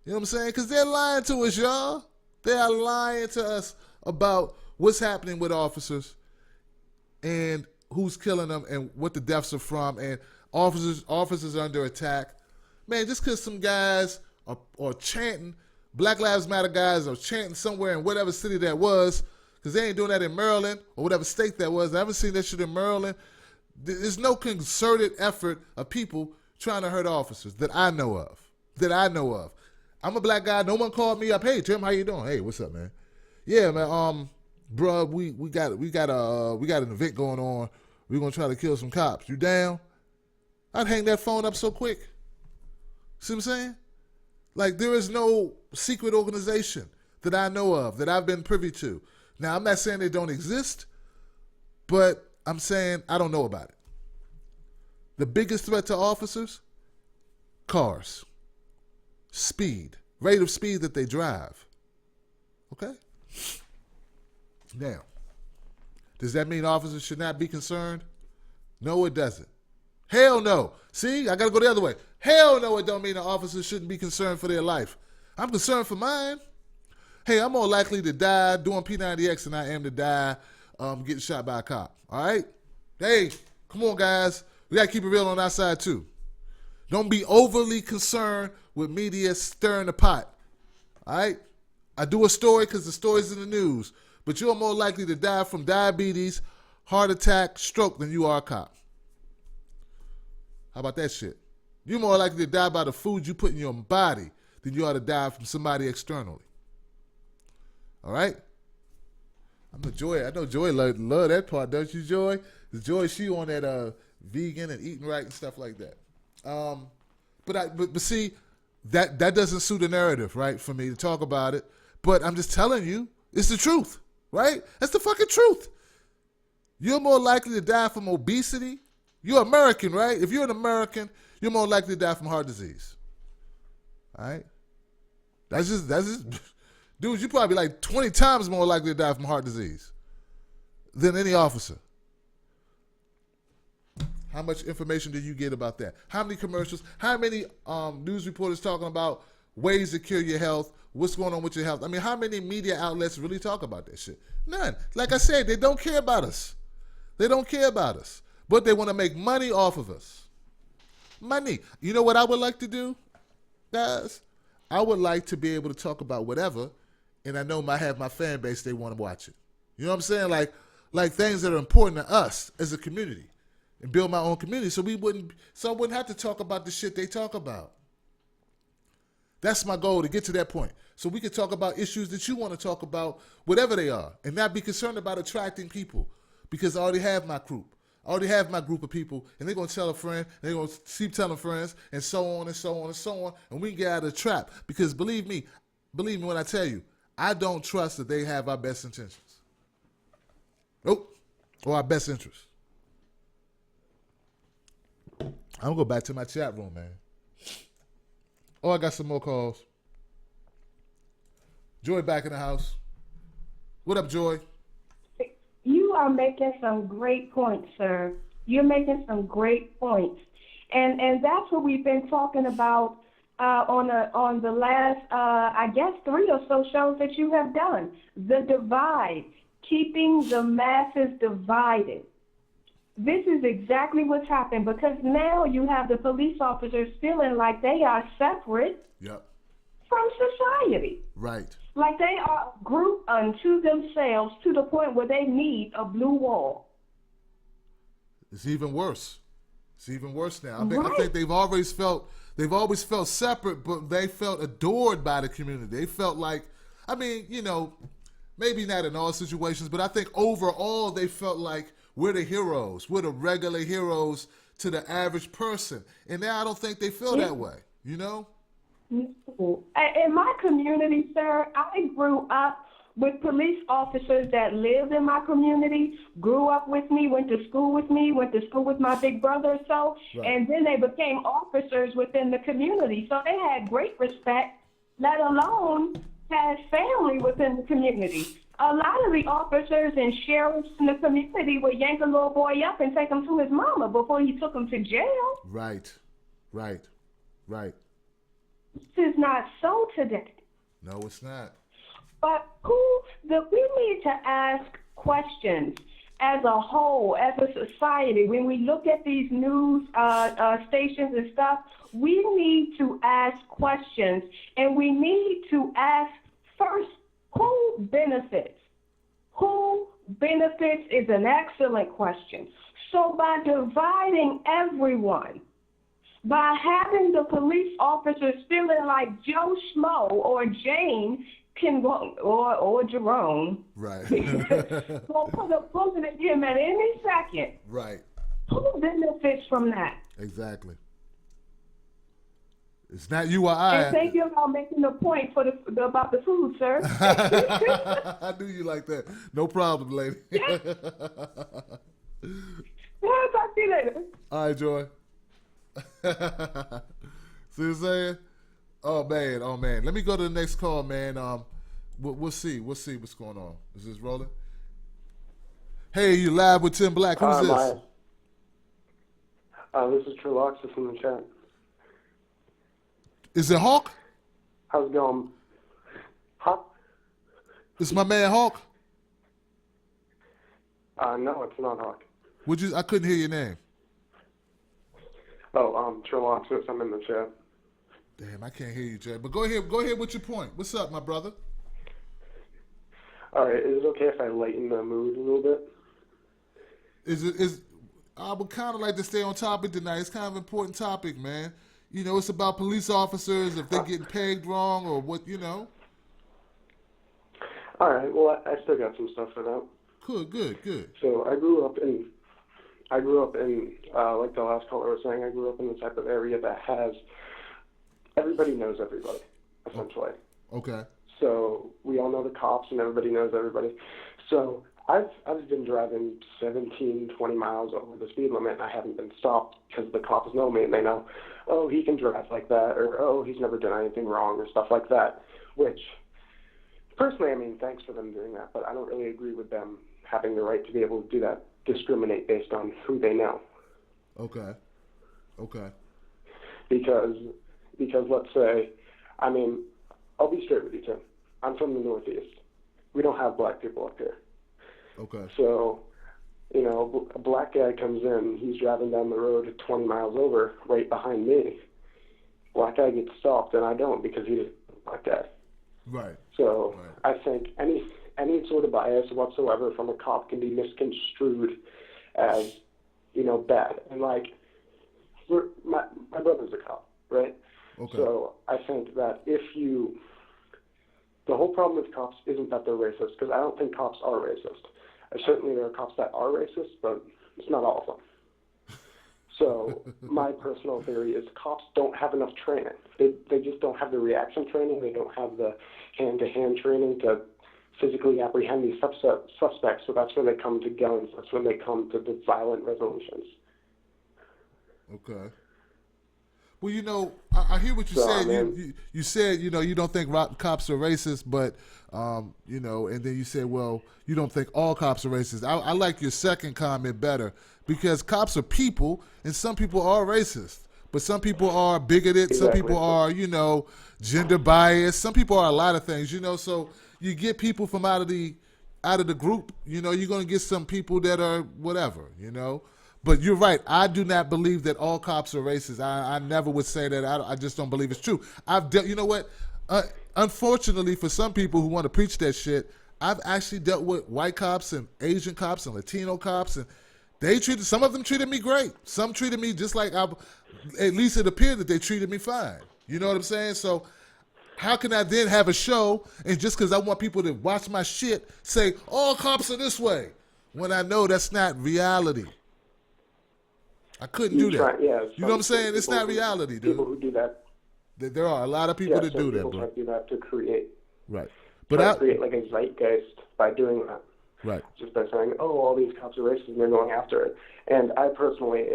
You know what I'm saying? Because they're lying to us, y'all. They are lying to us about what's happening with officers and who's killing them and what the deaths are from, and officers are under attack. Man, just because some guys are chanting, Black Lives Matter guys are chanting somewhere in whatever city that was, because they ain't doing that in Maryland or whatever state that was. I haven't seen that shit in Maryland. There's no concerted effort of people trying to hurt officers that I know of. I'm a black guy. No one called me up. Hey, Tim, how you doing? Hey, what's up, man? Yeah, man. Bro, we got an event going on. We're gonna try to kill some cops. You down? I'd hang that phone up so quick. See what I'm saying? Like, there is no secret organization that I know of, that I've been privy to. Now, I'm not saying they don't exist, but I'm saying I don't know about it. The biggest threat to officers? Cars. Speed. Rate of speed that they drive. Okay? Now, does that mean officers should not be concerned? No, it doesn't. Hell no. See, I got to go the other way. Hell no, it don't mean the officers shouldn't be concerned for their life. I'm concerned for mine. Hey, I'm more likely to die doing P90X than I am to die getting shot by a cop. All right? Hey, come on, guys. We got to keep it real on our side, too. Don't be overly concerned with media stirring the pot. All right? I do a story because the story's in the news, but you're more likely to die from diabetes, heart attack, stroke than you are a cop. How about that shit? You're more likely to die by the food you put in your body than you are to die from somebody externally. All right? I know Joy love that part, don't you, Joy? Joy, she on that vegan and eating right and stuff like that. But see, that doesn't suit the narrative, right, for me to talk about it. But I'm just telling you, it's the truth, right? That's the fucking truth. You're more likely to die from obesity. You're American, right? If you're an American, you're more likely to die from heart disease. All right? That's just dude, you're probably like 20 times more likely to die from heart disease than any officer. How much information do you get about that? How many commercials? How many news reporters talking about ways to cure your health? What's going on with your health? I mean, how many media outlets really talk about that shit? None. Like I said, they don't care about us. They don't care about us. But they want to make money off of us. Money. You know what I would like to do, guys? I would like to be able to talk about whatever, and I know I have my fan base, they want to watch it. You know what I'm saying? Like things that are important to us as a community, and build my own community so I wouldn't have to talk about the shit they talk about. That's my goal, to get to that point. So we can talk about issues that you want to talk about, whatever they are, and not be concerned about attracting people, because I already have my group. I already have my group of people, and they're going to tell a friend, and they're going to keep telling friends, and so on and so on and so on, and we can get out of the trap. Because believe me when I tell you, I don't trust that they have our best intentions. Nope. Or our best interests. I'm going to go back to my chat room, man. Oh, I got some more calls. Joy back in the house. What up, Joy? You are making some great points, sir. You're making some great points. And that's what we've been talking about on the last, I guess, 3 or so shows that you have done. The divide, keeping the masses divided. This is exactly what's happened, because now you have the police officers feeling like they are separate from society. Right. Like they are a group unto themselves, to the point where they need a blue wall. It's even worse. It's even worse now. I think they've always felt separate, but they felt adored by the community. They felt like, I mean, you know, maybe not in all situations, but I think overall they felt like we're the heroes. We're the regular heroes to the average person. And now I don't think they feel that way, you know? In my community, sir, I grew up with police officers that lived in my community, grew up with me, went to school with me, went to school with my big brother or so, and then they became officers within the community. So they had great respect, let alone had family within the community. A lot of the officers and sheriffs in the community would yank a little boy up and take him to his mama before he took him to jail. Right. This is not so today. No, it's not. But we need to ask questions as a whole, as a society. When we look at these news stations and stuff, we need to ask questions, and we need to ask first, who benefits? Who benefits is an excellent question. So by dividing everyone, by having the police officers feeling like Joe Schmo or Jane can go, or Jerome, right, go put a bullet in him at any second. Right. Who benefits from that? Exactly. It's not you or I. And thank you for making the point about the food, sir. I knew you like that. No problem, lady. Yeah, talk to you later. All right, Joy. See what I'm saying? Oh man. Let me go to the next call, man. We'll see what's going on. Is this rolling? Hey, you live with Tim Black. Who's this? This is Triloxis in the chat. Is it Hawk? How's it going? Hawk? It's my man Hawk? No, it's not Hawk. I couldn't hear your name. Oh, Triloxis, I'm in the chat. Damn, I can't hear you, Jay. But go ahead with your point. What's up, my brother? All right, is it okay if I lighten the mood a little bit? I would kind of like to stay on topic tonight. It's kind of an important topic, man. You know, it's about police officers, if they're getting pegged wrong or what, you know. All right, well, I still got some stuff for that. Good. So I grew up in, like the last caller was saying, I grew up in the type of area that has, everybody knows everybody, essentially. Okay. So we all know the cops and everybody knows everybody. So I've been driving 17, 20 miles over the speed limit, and I haven't been stopped because the cops know me and they know, oh, he can drive like that, or oh, he's never done anything wrong, or stuff like that. Which, personally, I mean, thanks for them doing that, but I don't really agree with them having the right to be able to do that, discriminate based on who they know. Okay. Because let's say, I mean, I'll be straight with you, Tim. I'm from the Northeast. We don't have black people up here. Okay. So, you know, a black guy comes in, he's driving down the road at 20 miles over, right behind me. Black guy gets stopped, and I don't because he's a black guy. Right. So I think any sort of bias whatsoever from a cop can be misconstrued as, you know, bad. And like, my brother's a cop, right? Okay. So I think that the whole problem with cops isn't that they're racist, because I don't think cops are racist. Certainly there are cops that are racist, but it's not all of them. So my personal theory is cops don't have enough training. They just don't have the reaction training. They don't have the hand-to-hand training to physically apprehend these suspects. So that's when they come to guns. That's when they come to the violent resolutions. Okay. Well, I hear what you So, said. man. You said, you don't think cops are racist, but, and then you said, well, you don't think all cops are racist. I like your second comment better because cops are people, and some people are racist. But some people are bigoted. Some Exactly. people are, gender biased. Some people are a lot of things, So you get people from out of the group, you're going to get some people that are whatever, But you're right. I do not believe that all cops are racist. I never would say that. I just don't believe it's true. You know what? Unfortunately, for some people who want to preach that shit, I've actually dealt with white cops and Asian cops and Latino cops, and some of them treated me great. Some treated me just like at least it appeared that they treated me fine. You know what I'm saying? So how can I then have a show and just because I want people to watch my shit say all cops are this way when I know that's not reality? I couldn't do that. You know what I'm saying? It's not reality, dude. People who do that. There are a lot of people that do that, bro. People try to do that to create. Right. But create like a zeitgeist by doing that. Right. Just by saying, oh, all these cops are racist and they're going after it. And I personally,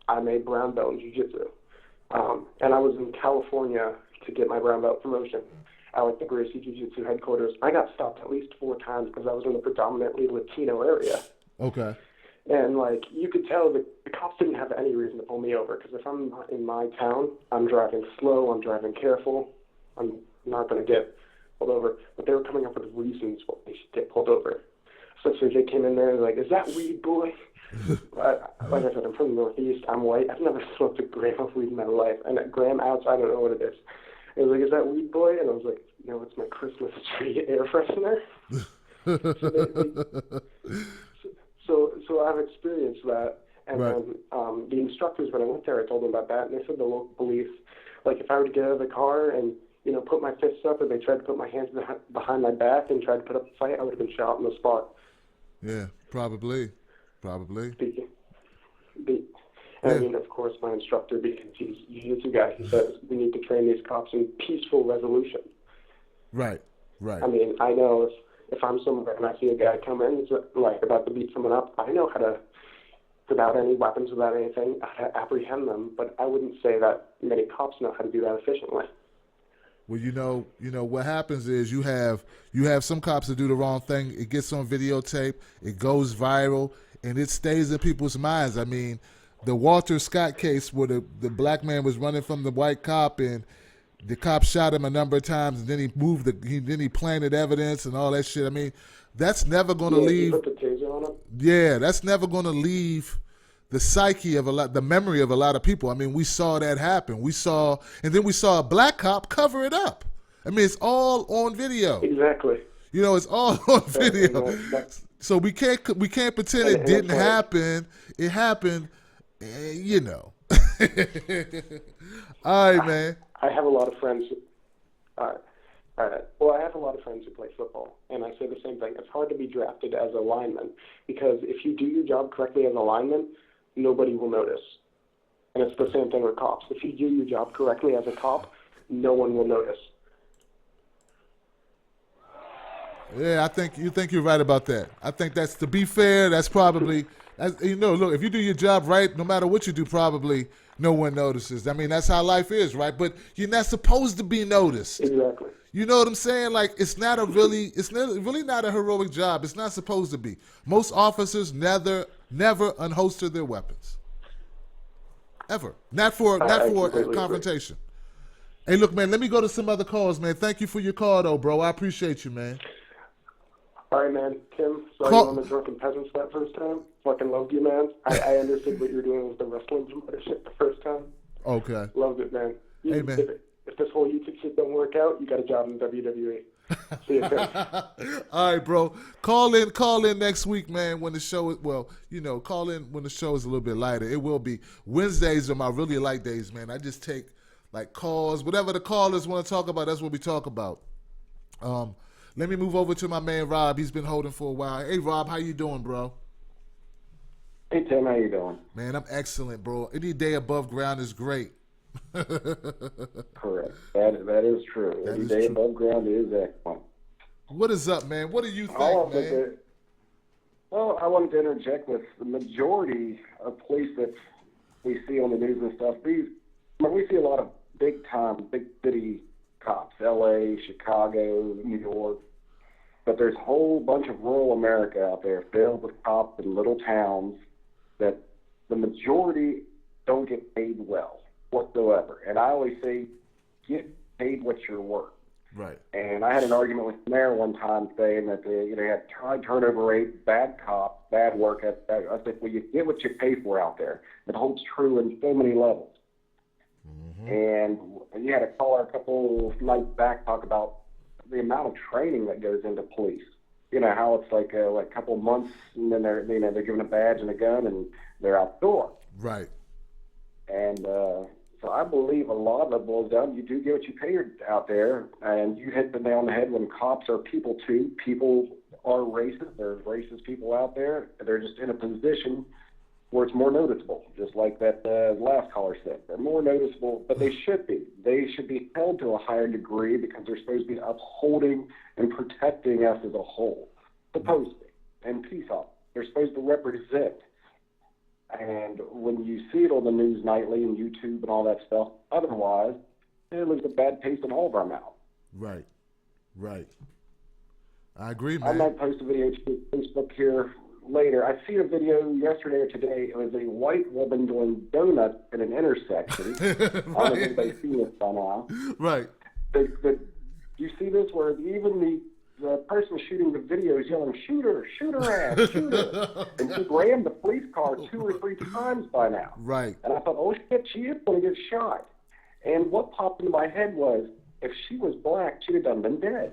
I made brown belt in jiu-jitsu. And I was in California to get my brown belt promotion at like the Gracie Jiu-Jitsu headquarters. I got stopped at least 4 times because I was in a predominantly Latino area. Okay. And, like, you could tell the cops didn't have any reason to pull me over because if I'm not in my town, I'm driving slow, I'm driving careful, I'm not going to get pulled over. But they were coming up with reasons why they should get pulled over. Especially if they came in there and like, is that weed, boy? Like I said, I'm from the Northeast. I'm white. I've never smoked a gram of weed in my life. And a gram ounce, I don't know what it is. It was like, is that weed, boy? And I was like, no, it's my Christmas tree air freshener. So I've experienced that. And right. Then the instructors, when I went there, I told them about that. And they said the local police, like if I were to get out of the car and, put my fists up or they tried to put my hands behind my back and tried to put up a fight, I would have been shot on the spot. Yeah, probably. Speaking. And I mean, of course, my instructor, because he's a jiu-jitsu guy, he says we need to train these cops in peaceful resolution. Right. I mean, I know if I'm somewhere and I see a guy come in, like about to beat someone up, I know how to, without any weapons, without anything, how to apprehend them. But I wouldn't say that many cops know how to do that efficiently. Well, what happens is you have some cops that do the wrong thing. It gets on videotape, it goes viral, and it stays in people's minds. I mean, the Walter Scott case where the black man was running from the white cop and the cop shot him a number of times, and then he planted evidence and all that shit. I mean, that's never going to leave. He put the taser on him? Yeah, that's never going to leave the psyche of the memory of a lot of people. I mean, we saw that happen. And then we saw a black cop cover it up. I mean, it's all on video. Exactly. It's all on video. So we can't pretend it didn't happen. It happened, All right, man. I have a lot of friends. Well, I have a lot of friends who play football, and I say the same thing. It's hard to be drafted as a lineman because if you do your job correctly as a lineman, nobody will notice. And it's the same thing with cops. If you do your job correctly as a cop, no one will notice. Yeah, I think you're right about that. I think that's, to be fair, that's probably, look, if you do your job right, no matter what you do, probably no one notices. I mean, that's how life is, right? But you're not supposed to be noticed. Exactly. You know what I'm saying? Like, it's really not a heroic job. It's not supposed to be. Most officers never unholster their weapons. Ever. Not for a confrontation. Agree. Hey, look, man, let me go to some other calls, man. Thank you for your call, though, bro. I appreciate you, man. All right, man. Tim, sorry you on the Drunken Peasants that first time. Fucking loved you, man. I understood what you were doing with the wrestling shit the first time. Okay. Loved it, man. Hey, man. If this whole YouTube shit don't work out, you got a job in WWE. See you soon. All right, bro. Call in next week, man, when the show is, call in when the show is a little bit lighter. It will be. Wednesdays are my really light days, man. I just take, like, calls. Whatever the callers want to talk about, that's what we talk about. Let me move over to my man, Rob. He's been holding for a while. Hey, Rob, how you doing, bro? Hey, Tim, how you doing? Man, I'm excellent, bro. Any day above ground is great. Correct. That is true. Any day above ground is excellent. What is up, man? What do you think, man? I wanted to interject with the majority of police that we see on the news and stuff. But we see a lot of big city cops, L.A., Chicago, New York. But there's a whole bunch of rural America out there filled with cops in little towns that the majority don't get paid well whatsoever. And I always say, get paid what you're worth. Right. And I had an argument with the mayor one time saying that they had high turnover rate, bad cops, bad work. I said, well, you get what you pay for out there. It holds true in so many levels. And you had a caller a couple nights back talk about the amount of training that goes into police. You know, how it's like a couple months, and then they're given a badge and a gun, and they're out the door. Right. And so I believe a lot of it boils down, you do get what you pay out there, and you hit the nail on the head when cops are people too. People are racist. There's racist people out there. They're just in a position where it's more noticeable, just like that last caller said. They're more noticeable, but they should be. They should be held to a higher degree because they're supposed to be upholding and protecting us as a whole, supposedly. And peace officers, they're supposed to represent. And when you see it on the news nightly and YouTube and all that stuff, otherwise, it leaves a bad taste in all of our mouths. Right. Right. I agree, man. I might post a video to Facebook here later. I see a video yesterday or today. It was a white woman doing donuts in an intersection. Right. I don't know if anybody's seen this by now. Right. You see this where even the person shooting the video is yelling, shoot her ass, shoot her. And she rammed the police car 2 or 3 times by now. Right. And I thought, oh shit, she is going to get shot. And what popped into my head was, if she was black, she'd have done been dead.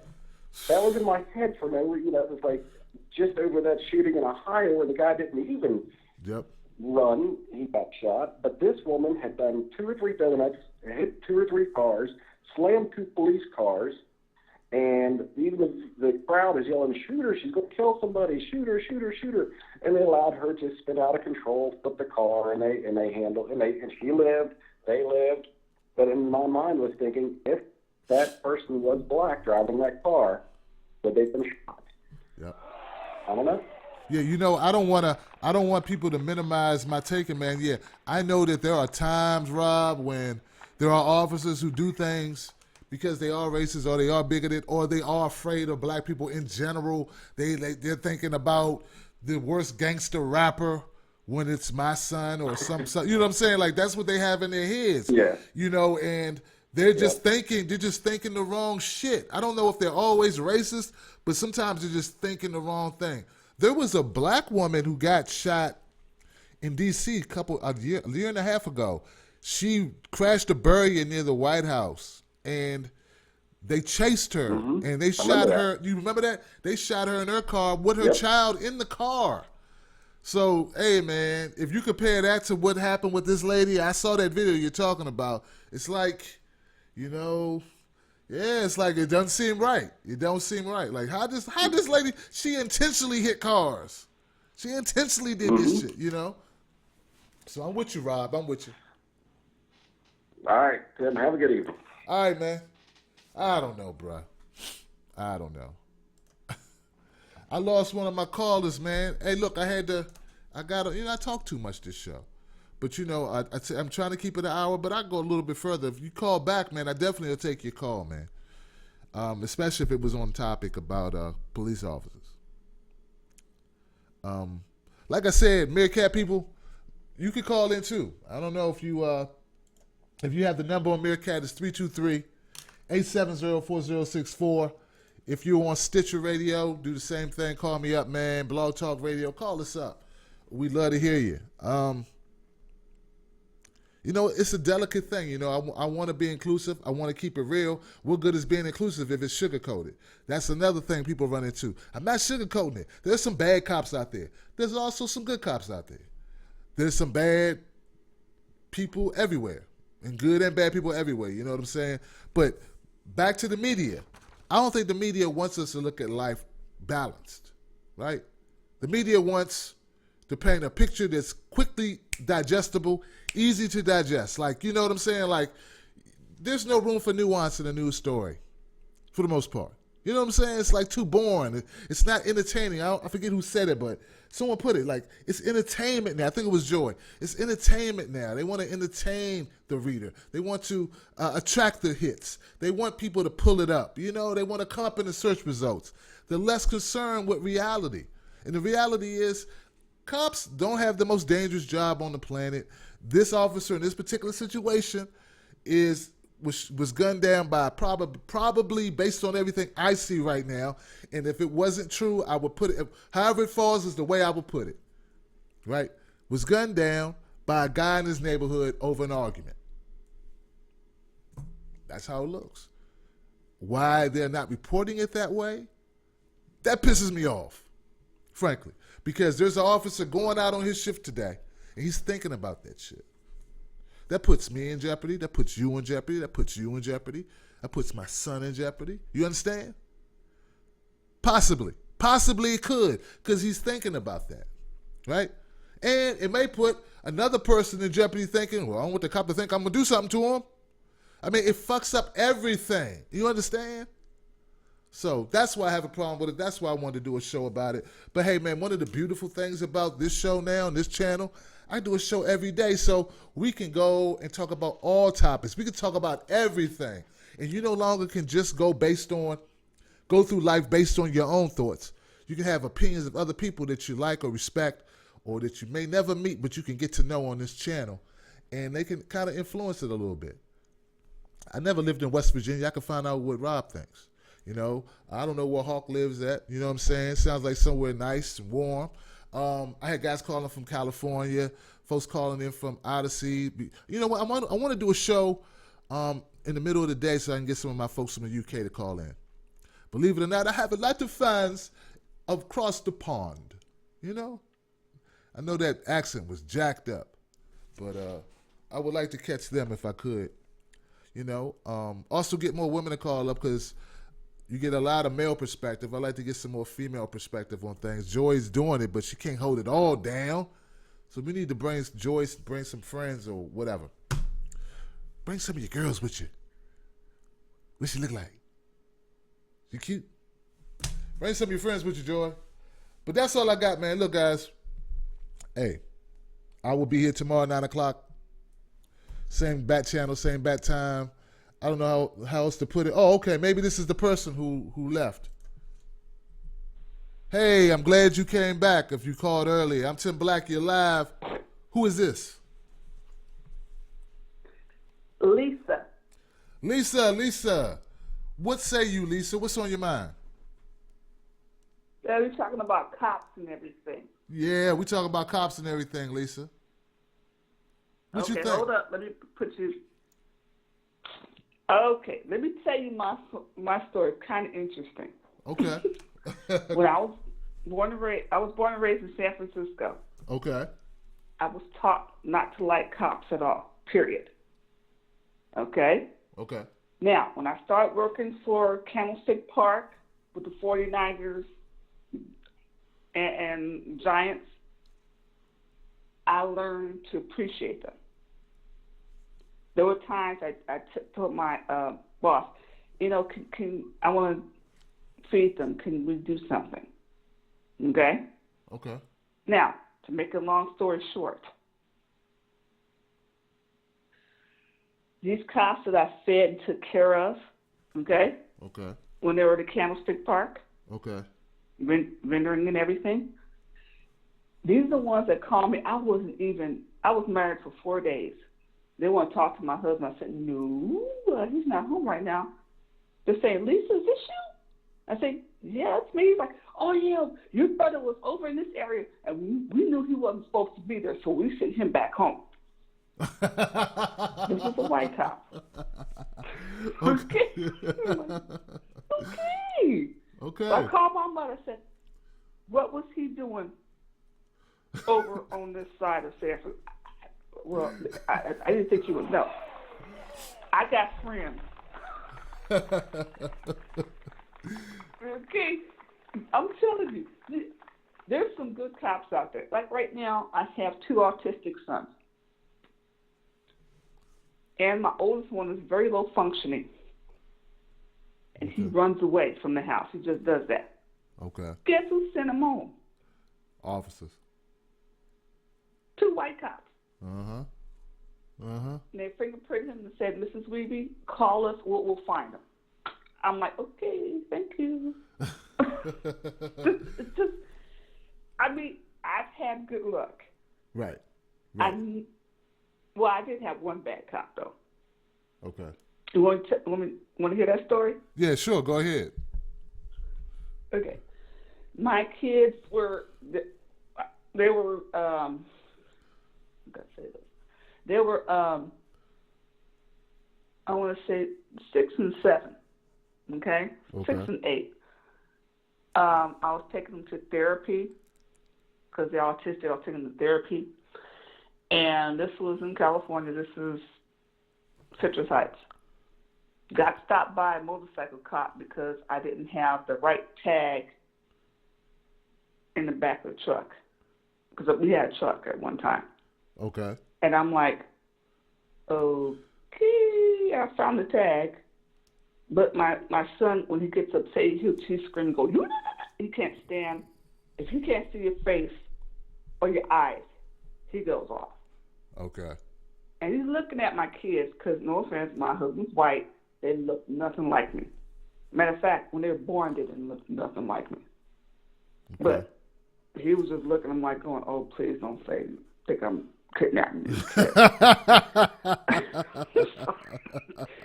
That was in my head for no reason. It was like just over that shooting in Ohio where the guy didn't even run, he got shot. But this woman had done 2 or 3 donuts, hit 2 or 3 cars, slammed 2 police cars, and even the crowd is yelling, shoot her, she's going to kill somebody, shoot her, shoot her, shoot her. And they allowed her to spin out of control, flip the car, and they handled, and she lived, they lived. But in my mind was thinking, if that person was black driving that car, would they have been shot? Yeah. I don't know. Yeah, you know, I don't want people to minimize my taking, man. Yeah, I know that there are times, Rob, when there are officers who do things because they are racist or they are bigoted or they are afraid of black people in general. They're thinking about the worst gangster rapper when it's my son or some, you know what I'm saying? Like, that's what they have in their heads. Yeah. You know, and they're just thinking the wrong shit. I don't know if they're always racist, but sometimes they're just thinking the wrong thing. There was a black woman who got shot in D.C. a year and a half ago. She crashed a barrier near the White House, and they chased her, and they shot her. You remember that? They shot her in her car with her child in the car. So, hey, man, if you compare that to what happened with this lady, I saw that video you're talking about. It's like, you know, it's like it doesn't seem right. It don't seem right. Like, how this lady, she intentionally hit cars. She intentionally did this shit, you know? So I'm with you, Rob. I'm with you. All right, Tim, have a good evening. All right, man. I don't know, bro. I don't know. I lost one of my callers, man. Hey, look, I talk too much this show. But, you know, I'm trying to keep it an hour, but I go a little bit further. If you call back, man, I definitely will take your call, man. Especially if it was on topic about police officers. Like I said, Meerkat people, you can call in too. I don't know if you have the number on Meerkat, it's 323-870-4064. If you're on Stitcher Radio, do the same thing. Call me up, man. Blog Talk Radio, call us up. We'd love to hear you. You know, it's a delicate thing. You know, I want to be inclusive. I want to keep it real. What good is being inclusive if it's sugar-coated? That's another thing people run into. I'm not sugar-coating it. There's some bad cops out there. There's also some good cops out there. There's some bad people everywhere, and good and bad people everywhere. You know what I'm saying? But back to the media. I don't think the media wants us to look at life balanced, right? The media wants to paint a picture that's quickly digestible, easy to digest. Like, you know what I'm saying? Like, there's no room for nuance in a news story, for the most part. You know what I'm saying? It's like too boring. It's not entertaining. I forget who said it, but someone put it like it's entertainment now. I think it was Joy. It's entertainment now. They want to entertain the reader. They want to attract the hits. They want people to pull it up. You know, they want to come up in the search results. They're less concerned with reality. And the reality is cops don't have the most dangerous job on the planet. This officer in this particular situation was gunned down by probably based on everything I see right now. And if it wasn't true, I would put it, however it falls is the way I would put it, right? Was gunned down by a guy in his neighborhood over an argument. That's how it looks. Why they're not reporting it that way, that pisses me off, frankly, because there's an officer going out on his shift today and he's thinking about that shit. That puts me in jeopardy. That puts you in jeopardy. That puts you in jeopardy. That puts my son in jeopardy. You understand? Possibly. Possibly it could, because he's thinking about that, right? And it may put another person in jeopardy thinking, well, I don't want the cop to think I'm going to do something to him. I mean, it fucks up everything. You understand? So that's why I have a problem with it. That's why I wanted to do a show about it. But hey, man, one of the beautiful things about this show now and this channel, I do a show every day so we can go and talk about all topics. We can talk about everything. And you no longer can just go through life based on your own thoughts. You can have opinions of other people that you like or respect or that you may never meet, but you can get to know on this channel. And they can kind of influence it a little bit. I never lived in West Virginia. I can find out what Rob thinks. You know, I don't know where Hawk lives at. You know what I'm saying? Sounds like somewhere nice and warm. I had guys calling from California, folks calling in from Odyssey. You know what? I want to do a show in the middle of the day so I can get some of my folks from the UK to call in. Believe it or not, I have a lot of fans across the pond. You know? I know that accent was jacked up, but I would like to catch them if I could. You know? Also get more women to call up because you get a lot of male perspective. I like to get some more female perspective on things. Joy's doing it, but she can't hold it all down. So we need to bring Joyce, bring some friends or whatever. Bring some of your girls with you. What she look like? She cute? Bring some of your friends with you, Joy. But that's all I got, man. Look, guys. Hey, I will be here tomorrow, 9 o'clock. Same bat channel, same bat time. I don't know how else to put it. Oh, okay. Maybe this is the person who left. Hey, I'm glad you came back if you called earlier. I'm Tim Black, you're live. Who is this? Lisa. Lisa. What say you, Lisa? What's on your mind? Yeah, we're talking about cops and everything. Yeah, we talking about cops and everything, Lisa. What you think? Hold up. Let me put you... Okay, let me tell you my story. It's kind of interesting. Okay. When I was born and raised in San Francisco. Okay. I was taught not to like cops at all. Period. Okay. Okay. Now, when I started working for Candlestick Park with the 49ers and Giants, I learned to appreciate them. There were times I told my boss, you know, can I want to feed them. Can we do something? Okay? Okay. Now, to make a long story short, these cops that I fed and took care of, okay? Okay. When they were at the Candlestick Park. Okay. Rendering and everything. These are the ones that called me. I was married for 4 days. They want to talk to my husband. I said, no, he's not home right now. They're saying, Lisa, is this you? I said, yeah, it's me. He's like, oh, yeah, your brother was over in this area, and we knew he wasn't supposed to be there, so we sent him back home. This was a white cop. Okay. Okay. So I called my mother and said, what was he doing over on this side of San Francisco? Well, I didn't think you would know. I got friends. Okay, I'm telling you, there's some good cops out there. Like right now, I have 2 autistic sons. And my oldest one is very low functioning. and he runs away from the house. He just does that. Okay. Guess who sent him home? Officers. 2 white cops. Uh-huh. And they fingerprinted him and said, Mrs. Weeby, call us, we'll find him. I'm like, okay, thank you. just, I mean, I've had good luck. Right. I did have one bad cop, though. Okay. You want to hear that story? Yeah, sure. Go ahead. Okay. My kids were, they were, they were, I want to say 6 and 7, okay? 6 and 8. I was taking them to therapy because they're autistic. I was taking them to therapy. And this was in California. This is Citrus Heights. Got stopped by a motorcycle cop because I didn't have the right tag in the back of the truck. Because we had a truck at one time. Okay. And I'm like, okay, I found the tag. But my son, when he gets upset, he screams, go, he can't stand. If he can't see your face or your eyes, he goes off. Okay. And he's looking at my kids because, no offense, my husband's white. They look nothing like me. Matter of fact, when they were born, they didn't look nothing like me. Okay. But he was just looking at me like going, oh, please don't say you think I'm kidnapping these kids.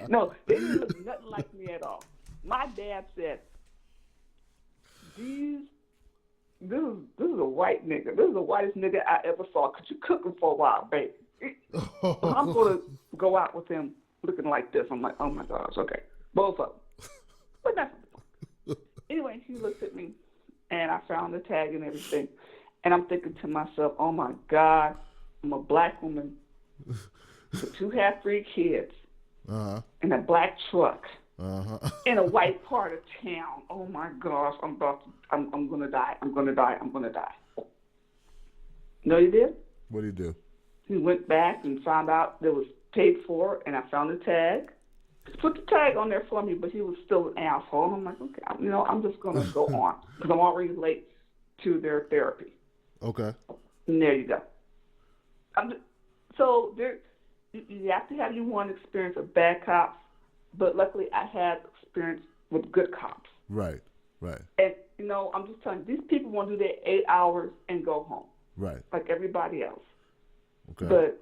No, they didn't look nothing like me at all. My dad said, this is a white nigga. This is the whitest nigga I ever saw. Could you cook him for a while, baby? So I'm going to go out with him looking like this. I'm like, oh, my gosh, okay. Both of them. But that's anyway, he looked at me, and I found the tag and everything. And I'm thinking to myself, oh, my God, I'm a black woman with 2 half-breed kids in a black truck in a white part of town. Oh, my gosh, I'm going to die. I'm going to die. I'm going to die. You know what he did? What did he do? He went back and found out it was paid for, and I found the tag. He put the tag on there for me, but he was still an asshole. And I'm like, okay, I'm just going to go on because I'm already late to their therapy. Okay. And there you go. So you have to have your one experience of bad cops, but luckily I had experience with good cops. Right. And, I'm just telling you, these people want to do their 8 hours and go home. Right. Like everybody else. Okay. But,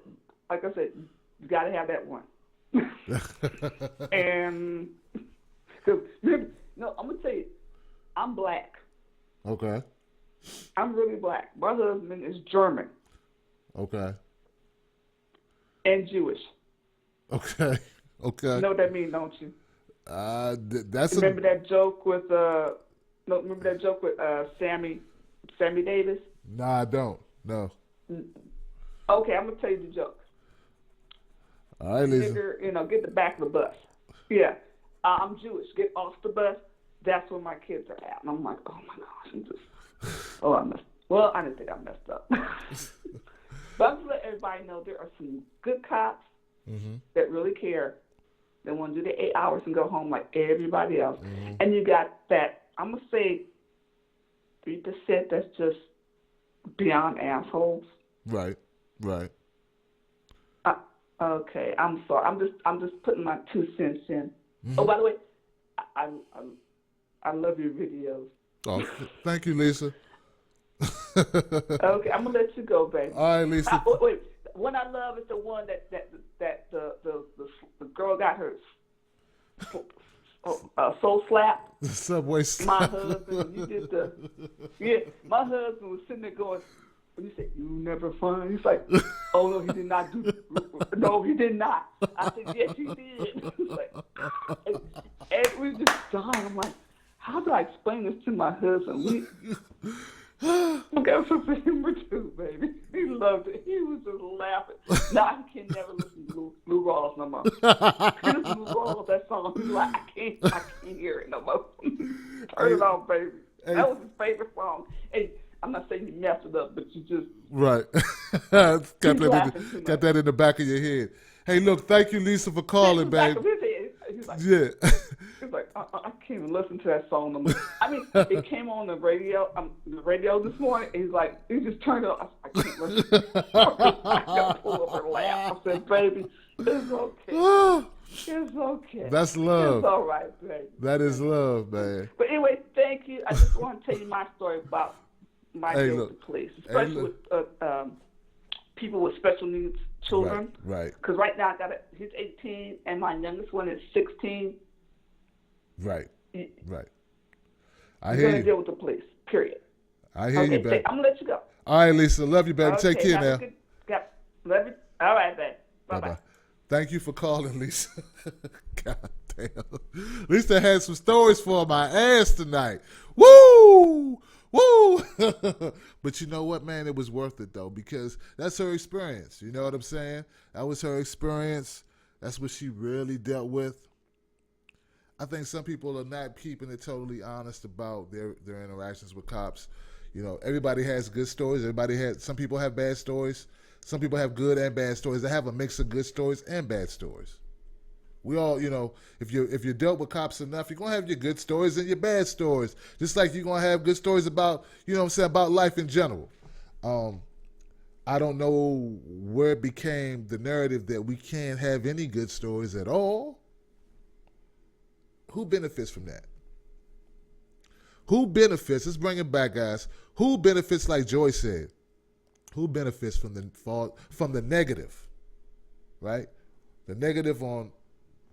like I said, you got to have that one. And, I'm going to tell you, I'm black. Okay. I'm really black. My husband is German. Okay. And Jewish. Okay. You know what that means, don't you? That's remember that joke with Sammy Davis? No, I don't. No. Okay, I'm gonna tell you the joke. All right, Lisa. Nigger, get the back of the bus. Yeah, I'm Jewish. Get off the bus. That's where my kids are at. And I'm like, oh my gosh, I didn't think I messed up. But I'm just letting everybody know there are some good cops that really care. They want to do the 8 hours and go home like everybody else. And you got that, I'm going to say 3% that's just beyond assholes. Right. Okay, I'm sorry. I'm just putting my 2 cents in. Oh, by the way, I love your videos. Oh, thank you, Lisa. Okay, I'm gonna let you go, baby. All right, Lisa. Wait, one I love is the one that the girl got her soul slapped. The subway slap. My husband, my husband was sitting there going, when you said, you never find, he's like, oh no, he did not do no, he did not. I said, yes, he did. And we just dying. I'm like, how do I explain this to my husband? We got some for him too, baby. He loved it. He was just laughing. Now he can never listen to Lou Rawls no more. Lou Rawls, that song, he's like, I can't hear it no more. Turn it off, baby. That was his favorite song. And I'm not saying you messed it up, but you just right. got that in the back of your head. Hey, look, thank you, Lisa, for calling, baby. He's like, Yeah. he's like, I can't even listen to that song no more. I mean, it came on the radio this morning. He's like, he just turned it off. I can't listen. I got to pull up and laugh. I said, baby, it's okay. It's okay. That's love. It's all right, baby. That is love, man. But anyway, thank you. I just want to tell you my story about my deal with the police, especially with people with special needs children. Right. Because right now he's 18 and my youngest one is 16. Right. I You're hear going to you. deal with the police, period. I hear you, baby. I'm going to let you go. All right, Lisa. Love you, baby. Okay, Take care now. Love you. All right, baby. Bye-bye. Thank you for calling, Lisa. God damn. Lisa had some stories for my ass tonight. Woo! Woo! But you know what, man? It was worth it, though, because that's her experience. You know what I'm saying? That was her experience. That's what she really dealt with. I think some people are not keeping it totally honest about their interactions with cops. You know, everybody has good stories. Some people have bad stories. Some people have good and bad stories. They have a mix of good stories and bad stories. We all, you know, if you're dealt with cops enough, you're going to have your good stories and your bad stories. Just like you're going to have good stories about, you know what I'm saying, about life in general. I don't know where it became the narrative that we can't have any good stories at all. Who benefits from that? Who benefits? Let's bring it back, guys. Who benefits, like Joy said? Who benefits from the negative, right? The negative on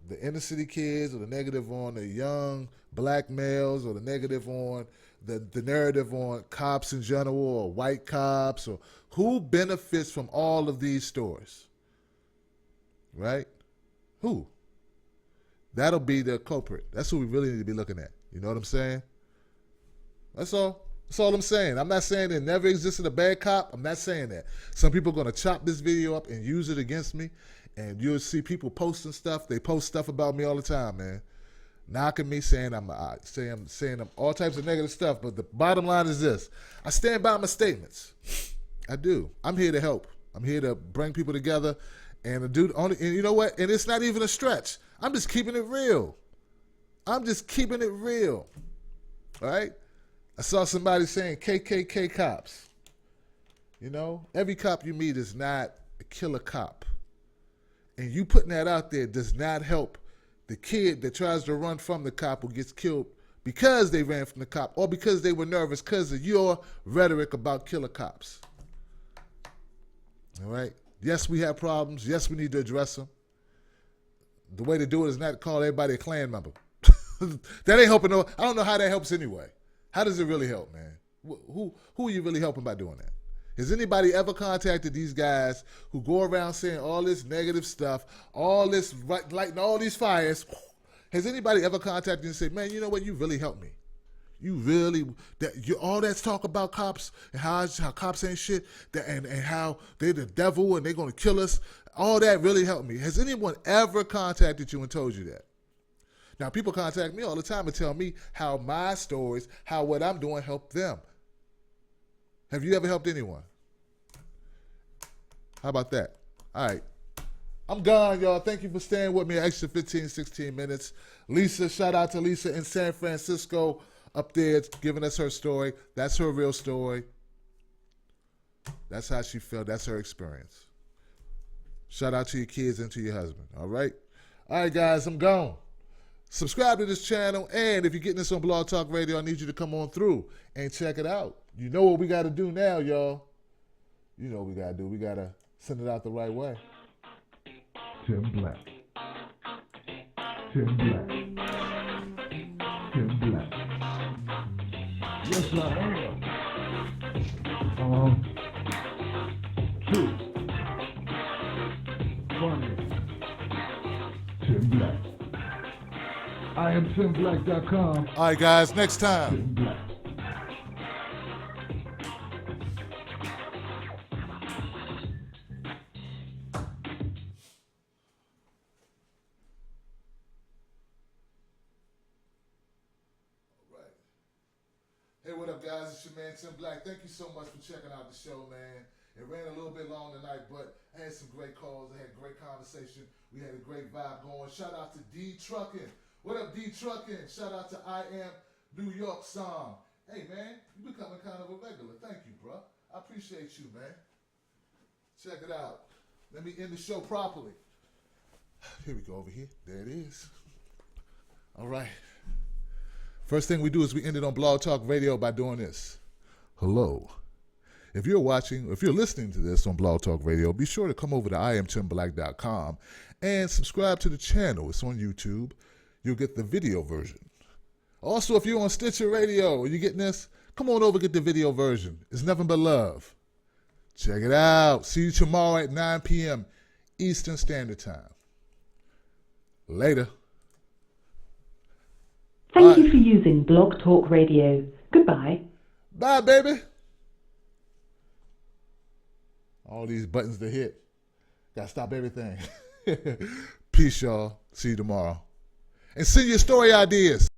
the inner city kids, or the negative on the young black males, or the negative on the narrative on cops in general, or white cops, or who benefits from all of these stories, right? Who? That'll be the culprit. That's who we really need to be looking at. You know what I'm saying? That's all. That's all I'm saying. I'm not saying there never existed a bad cop. I'm not saying that. Some people are going to chop this video up and use it against me. And you'll see people posting stuff. They post stuff about me all the time, man. Knocking me, saying I'm all types of negative stuff. But the bottom line is this. I stand by my statements. I do. I'm here to help. I'm here to bring people together. And and you know what? And it's not even a stretch. I'm just keeping it real. I'm just keeping it real. All right? I saw somebody saying KKK cops. You know, every cop you meet is not a killer cop. And you putting that out there does not help the kid that tries to run from the cop who gets killed because they ran from the cop or because they were nervous because of your rhetoric about killer cops. All right? Yes, we have problems. Yes, we need to address them. The way to do it is not to call everybody a Klan member. That ain't helping. I don't know how that helps anyway. How does it really help, man? Who are you really helping by doing that? Has anybody ever contacted these guys who go around saying all this negative stuff, all this lighting all these fires? Has anybody ever contacted you and said, man, you know what? You really helped me. You really, all that talk about cops and how cops ain't shit and how they're the devil and they're going to kill us, all that really helped me. Has anyone ever contacted you and told you that? Now, people contact me all the time and tell me how my stories, how what I'm doing helped them. Have you ever helped anyone? How about that? All right. I'm gone, y'all. Thank you for staying with me an extra 15, 16 minutes. Lisa, shout out to Lisa in San Francisco up there giving us her story. That's her real story. That's how she felt. That's her experience. Shout out to your kids and to your husband. All right? All right, guys, I'm gone. Subscribe to this channel, and if you're getting this on Blog Talk Radio, I need you to come on through and check it out. You know what we got to do now, y'all. You know what we got to do. We got to send it out the right way. Tim Black. Tim Black. Tim Black. Yes, I am. True. Funny. Tim Black. I am TimBlack.com. All right, guys, next time. Tim Black. Hey, what up, guys? It's your man, Tim Black. Thank you so much for checking out the show, man. It ran a little bit long tonight, but I had some great calls. I had a great conversation. We had a great vibe going. Shout out to D Truckin'. What up, D Truckin'? Shout out to I Am New York Song. Hey, man, you becoming kind of a regular. Thank you, bro. I appreciate you, man. Check it out. Let me end the show properly. Here we go over here. There it is. All right. First thing we do is we end it on Blog Talk Radio by doing this. Hello. If you're listening to this on Blog Talk Radio, be sure to come over to IamTimBlack.com and subscribe to the channel. It's on YouTube. You'll get the video version. Also, if you're on Stitcher Radio and you're getting this, come on over and get the video version. It's nothing but love. Check it out. See you tomorrow at 9 p.m. Eastern Standard Time. Later. Thank you for using Blog Talk Radio. Goodbye. Bye, baby. All these buttons to hit. Gotta stop everything. Peace, y'all. See you tomorrow. And send your story ideas.